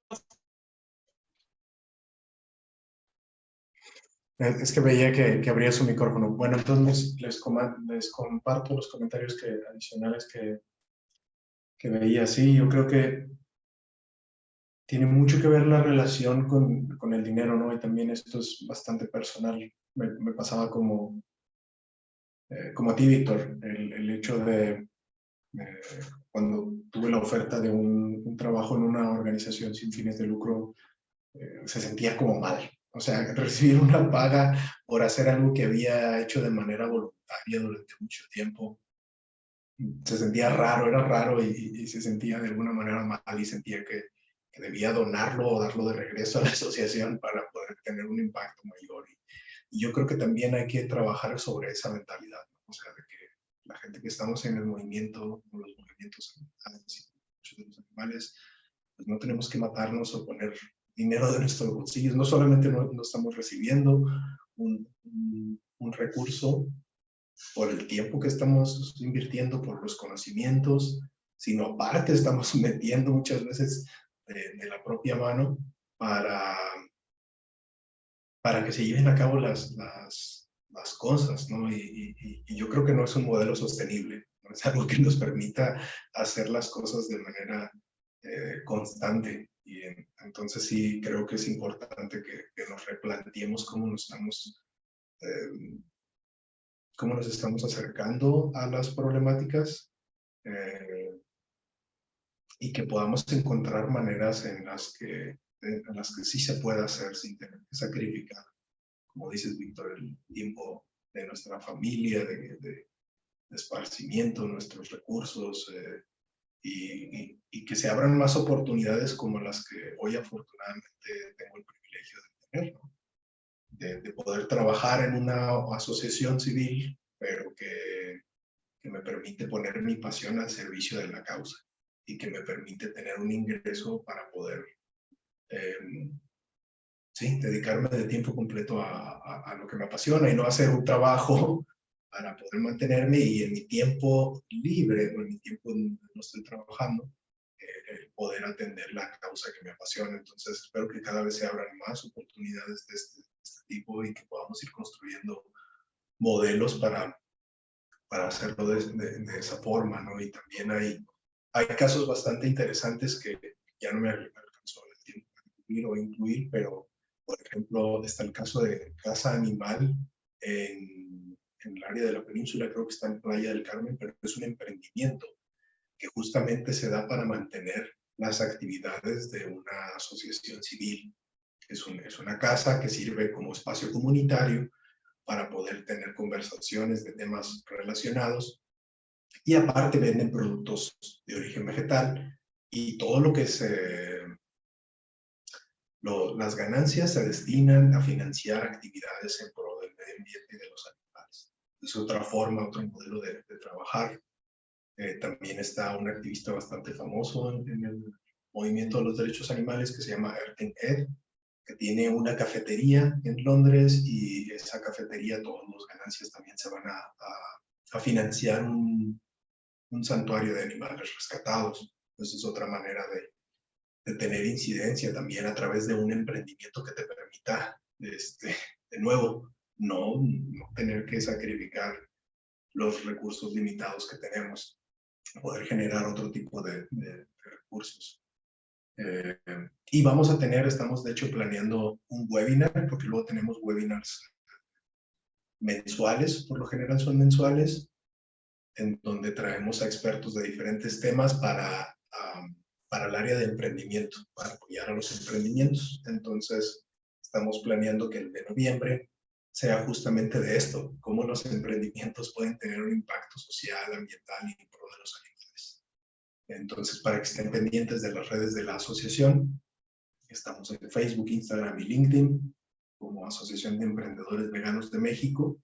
Es que veía que abría su micrófono. Bueno, entonces les comparto los comentarios adicionales que veía. Sí, yo creo que tiene mucho que ver la relación con el dinero, ¿no? Y también esto es bastante personal. Me pasaba como a ti, Víctor, el hecho de cuando tuve la oferta de un trabajo en una organización sin fines de lucro, se sentía como mal. O sea, recibir una paga por hacer algo que había hecho de manera voluntaria durante mucho tiempo, se sentía raro, era raro y se sentía de alguna manera mal y sentía que debía donarlo o darlo de regreso a la asociación para poder tener un impacto mayor. Y yo creo que también hay que trabajar sobre esa mentalidad, ¿no? O sea, de que la gente que estamos en el movimiento, o los movimientos ambientales y muchos de los animales, pues no tenemos que matarnos o poner dinero de nuestros bolsillos. No solamente no estamos recibiendo un recurso por el tiempo que estamos invirtiendo, por los conocimientos, sino aparte estamos metiendo muchas veces de la propia mano para que se lleven a cabo las cosas, ¿no? Y yo creo que no es un modelo sostenible, no es algo que nos permita hacer las cosas de manera constante. Y entonces sí creo que es importante que nos replanteemos cómo nos estamos acercando a las problemáticas y que podamos encontrar maneras en las que sí se pueda hacer sin tener que sacrificar, como dices, Víctor, el tiempo de nuestra familia, de esparcimiento, nuestros recursos, y que se abran más oportunidades como las que hoy afortunadamente tengo el privilegio de tener, ¿no? De poder trabajar en una asociación civil, pero que me permite poner mi pasión al servicio de la causa y que me permite tener un ingreso para poder sí, dedicarme de tiempo completo a lo que me apasiona y no hacer un trabajo para poder mantenerme y en mi tiempo libre o en mi tiempo donde no estoy trabajando, poder atender la causa que me apasiona. Entonces espero que cada vez se abran más oportunidades de este tipo y que podamos ir construyendo modelos para hacerlo de esa forma, ¿no? Y también hay casos bastante interesantes que ya no me alcanzó el tiempo de incluir, pero por ejemplo, está el caso de Casa Animal en el área de la península, creo que está en Playa del Carmen, pero es un emprendimiento que justamente se da para mantener las actividades de una asociación civil. Es una casa que sirve como espacio comunitario para poder tener conversaciones de temas relacionados y aparte venden productos de origen vegetal y todo lo que las ganancias se destinan a financiar actividades en pro del medio ambiente y de los animales. Es otra forma, otro modelo de trabajar. También está un activista bastante famoso en el movimiento de los derechos animales que se llama Erten Ed, que tiene una cafetería en Londres y esa cafetería, todas las ganancias también se van a financiar un santuario de animales rescatados. Entonces es otra manera de tener incidencia también a través de un emprendimiento que te permita, de nuevo, no tener que sacrificar los recursos limitados que tenemos, poder generar otro tipo de recursos. Y vamos a estamos de hecho planeando un webinar, porque luego tenemos webinars mensuales, por lo general son mensuales, en donde traemos a expertos de diferentes temas para el área de emprendimiento, para apoyar a los emprendimientos. Entonces, estamos planeando que el de noviembre sea justamente de esto, cómo los emprendimientos pueden tener un impacto social, ambiental y pro de los animales. Entonces, para que estén pendientes de las redes de la asociación, estamos en Facebook, Instagram y LinkedIn como Asociación de Emprendedores Veganos de México,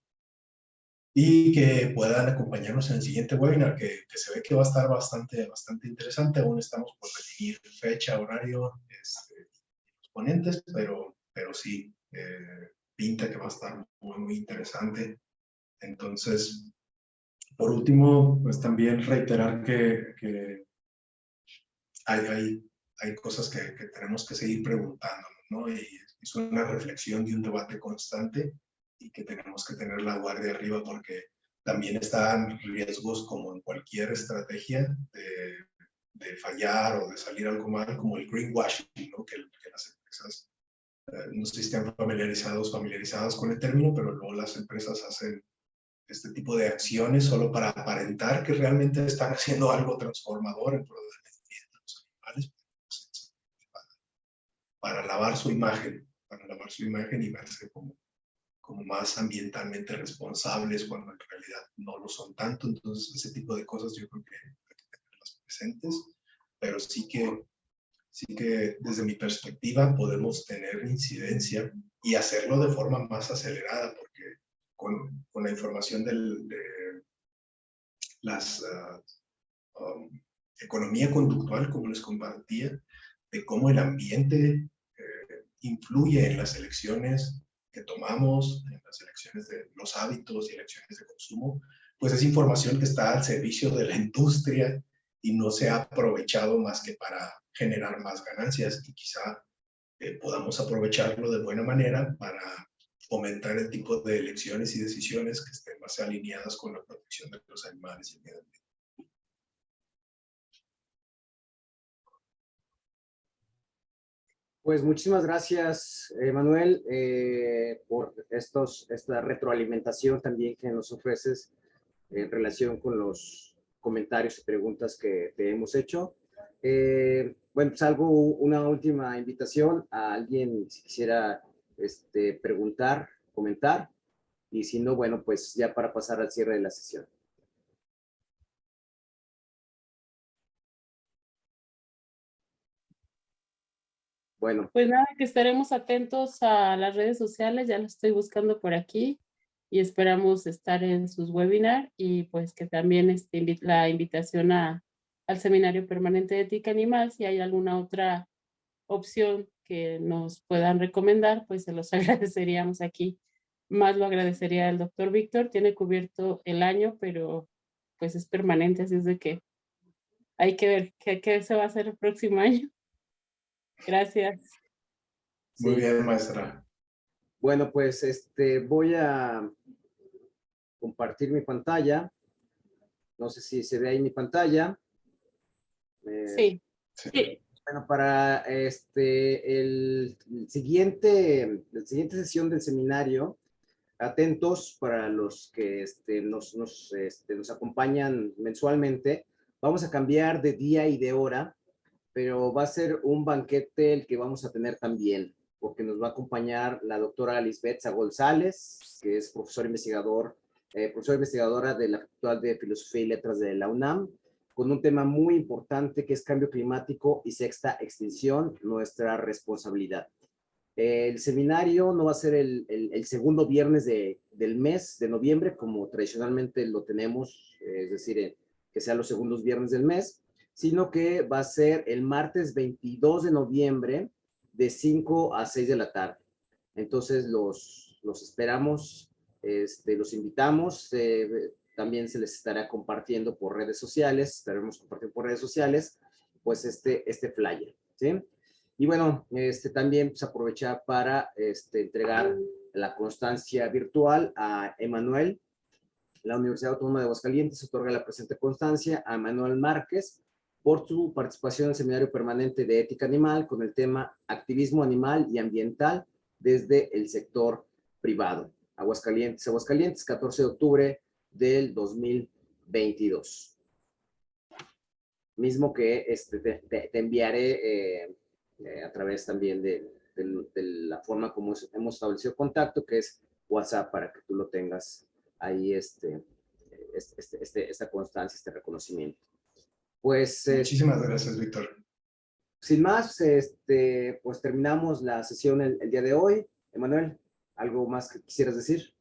y que puedan acompañarnos en el siguiente webinar, que se ve que va a estar bastante interesante. Aún estamos por definir fecha, horario, los ponentes, pero sí, pinta que va a estar muy interesante. Entonces, por último, pues también reiterar que hay cosas que tenemos que seguir preguntándonos, ¿no? Y es una reflexión y un debate constante, y que tenemos que tener la guardia arriba, porque también están riesgos, como en cualquier estrategia, de fallar o de salir algo mal, como el greenwashing, ¿no? Que las empresas, no sé si están familiarizadas con el término, pero luego las empresas hacen este tipo de acciones solo para aparentar que realmente están haciendo algo transformador en pro del medio ambiente, de los animales, para lavar su imagen y verse como más ambientalmente responsables, cuando en realidad no lo son tanto. Entonces, ese tipo de cosas yo creo que hay que tenerlas presentes, pero sí que desde mi perspectiva podemos tener incidencia y hacerlo de forma más acelerada, porque con la información de las economía conductual, como les compartía, de cómo el ambiente influye en las elecciones que tomamos, en las elecciones de los hábitos y elecciones de consumo, pues es información que está al servicio de la industria y no se ha aprovechado más que para generar más ganancias, y quizá podamos aprovecharlo de buena manera para fomentar el tipo de elecciones y decisiones que estén más alineadas con la protección de los animales y el medio ambiente. Pues muchísimas gracias, Manuel, por esta retroalimentación también que nos ofreces en relación con los comentarios y preguntas que te hemos hecho. Bueno, pues una última invitación a alguien si quisiera preguntar, comentar, y si no, bueno, pues ya para pasar al cierre de la sesión. Bueno, Pues nada, que estaremos atentos a las redes sociales, ya lo estoy buscando por aquí, y esperamos estar en sus webinars, y pues que también la invitación al Seminario Permanente de Ética Animal. Si hay alguna otra opción que nos puedan recomendar, pues se los agradeceríamos aquí. Más lo agradecería el doctor Víctor, tiene cubierto el año, pero pues es permanente, así es de que hay que ver qué se va a hacer el próximo año. Gracias. Muy sí. bien, maestra. Bueno, pues voy a compartir mi pantalla. No sé si se ve ahí mi pantalla. Sí. Sí. Bueno, para la siguiente sesión del seminario, atentos para los que nos acompañan mensualmente. Vamos a cambiar de día y de hora, pero va a ser un banquete el que vamos a tener también, porque nos va a acompañar la doctora Lisbeth González, que es profesora investigadora de la Facultad de Filosofía y Letras de la UNAM, con un tema muy importante que es cambio climático y sexta extinción, nuestra responsabilidad. El seminario no va a ser el segundo viernes del mes de noviembre, como tradicionalmente lo tenemos, es decir, que sea los segundos viernes del mes, sino que va a ser el martes 22 de noviembre de 5 a 6 de la tarde. Entonces los esperamos, los invitamos, también se les estará compartiendo por redes sociales, estaremos compartiendo por redes sociales, pues este flyer, ¿sí? Y bueno, también pues, aprovechar para entregar la constancia virtual a Emanuel. La Universidad Autónoma de Aguascalientes otorga la presente constancia a Emanuel Márquez por su participación en el Seminario Permanente de Ética Animal con el tema Activismo Animal y Ambiental desde el sector privado. Aguascalientes, 14 de octubre del 2022. Mismo que te enviaré a través también de la forma como hemos establecido contacto, que es WhatsApp, para que tú lo tengas ahí, esta constancia, este reconocimiento. Pues Muchísimas gracias, Víctor. sin más, pues terminamos la sesión el día de hoy. Emanuel, ¿algo más que quisieras decir?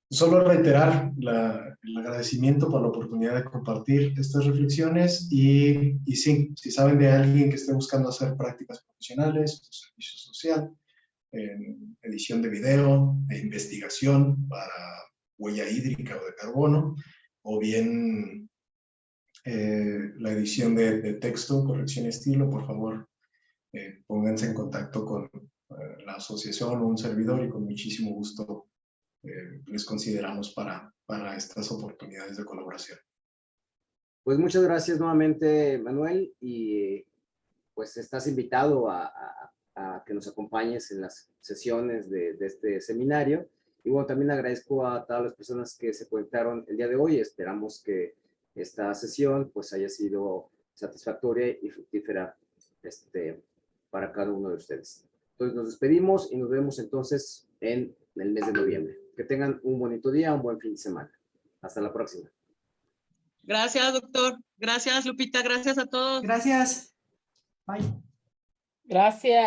Solo reiterar el agradecimiento por la oportunidad de compartir estas reflexiones y sí, si saben de alguien que esté buscando hacer prácticas profesionales, servicio social, en edición de video, de investigación para huella hídrica o de carbono, o bien la edición de texto, corrección y estilo, por favor, pónganse en contacto con la asociación o un servidor y con muchísimo gusto les consideramos para estas oportunidades de colaboración. Pues muchas gracias nuevamente, Manuel, y pues estás invitado a que nos acompañes en las sesiones de este seminario. Y bueno, también agradezco a todas las personas que se conectaron el día de hoy. Esperamos que esta sesión pues haya sido satisfactoria y fructífera para cada uno de ustedes. Entonces nos despedimos y nos vemos entonces en el mes de noviembre. Que tengan un bonito día, un buen fin de semana. Hasta la próxima. Gracias, doctor. Gracias, Lupita. Gracias a todos. Gracias. Bye. Gracias.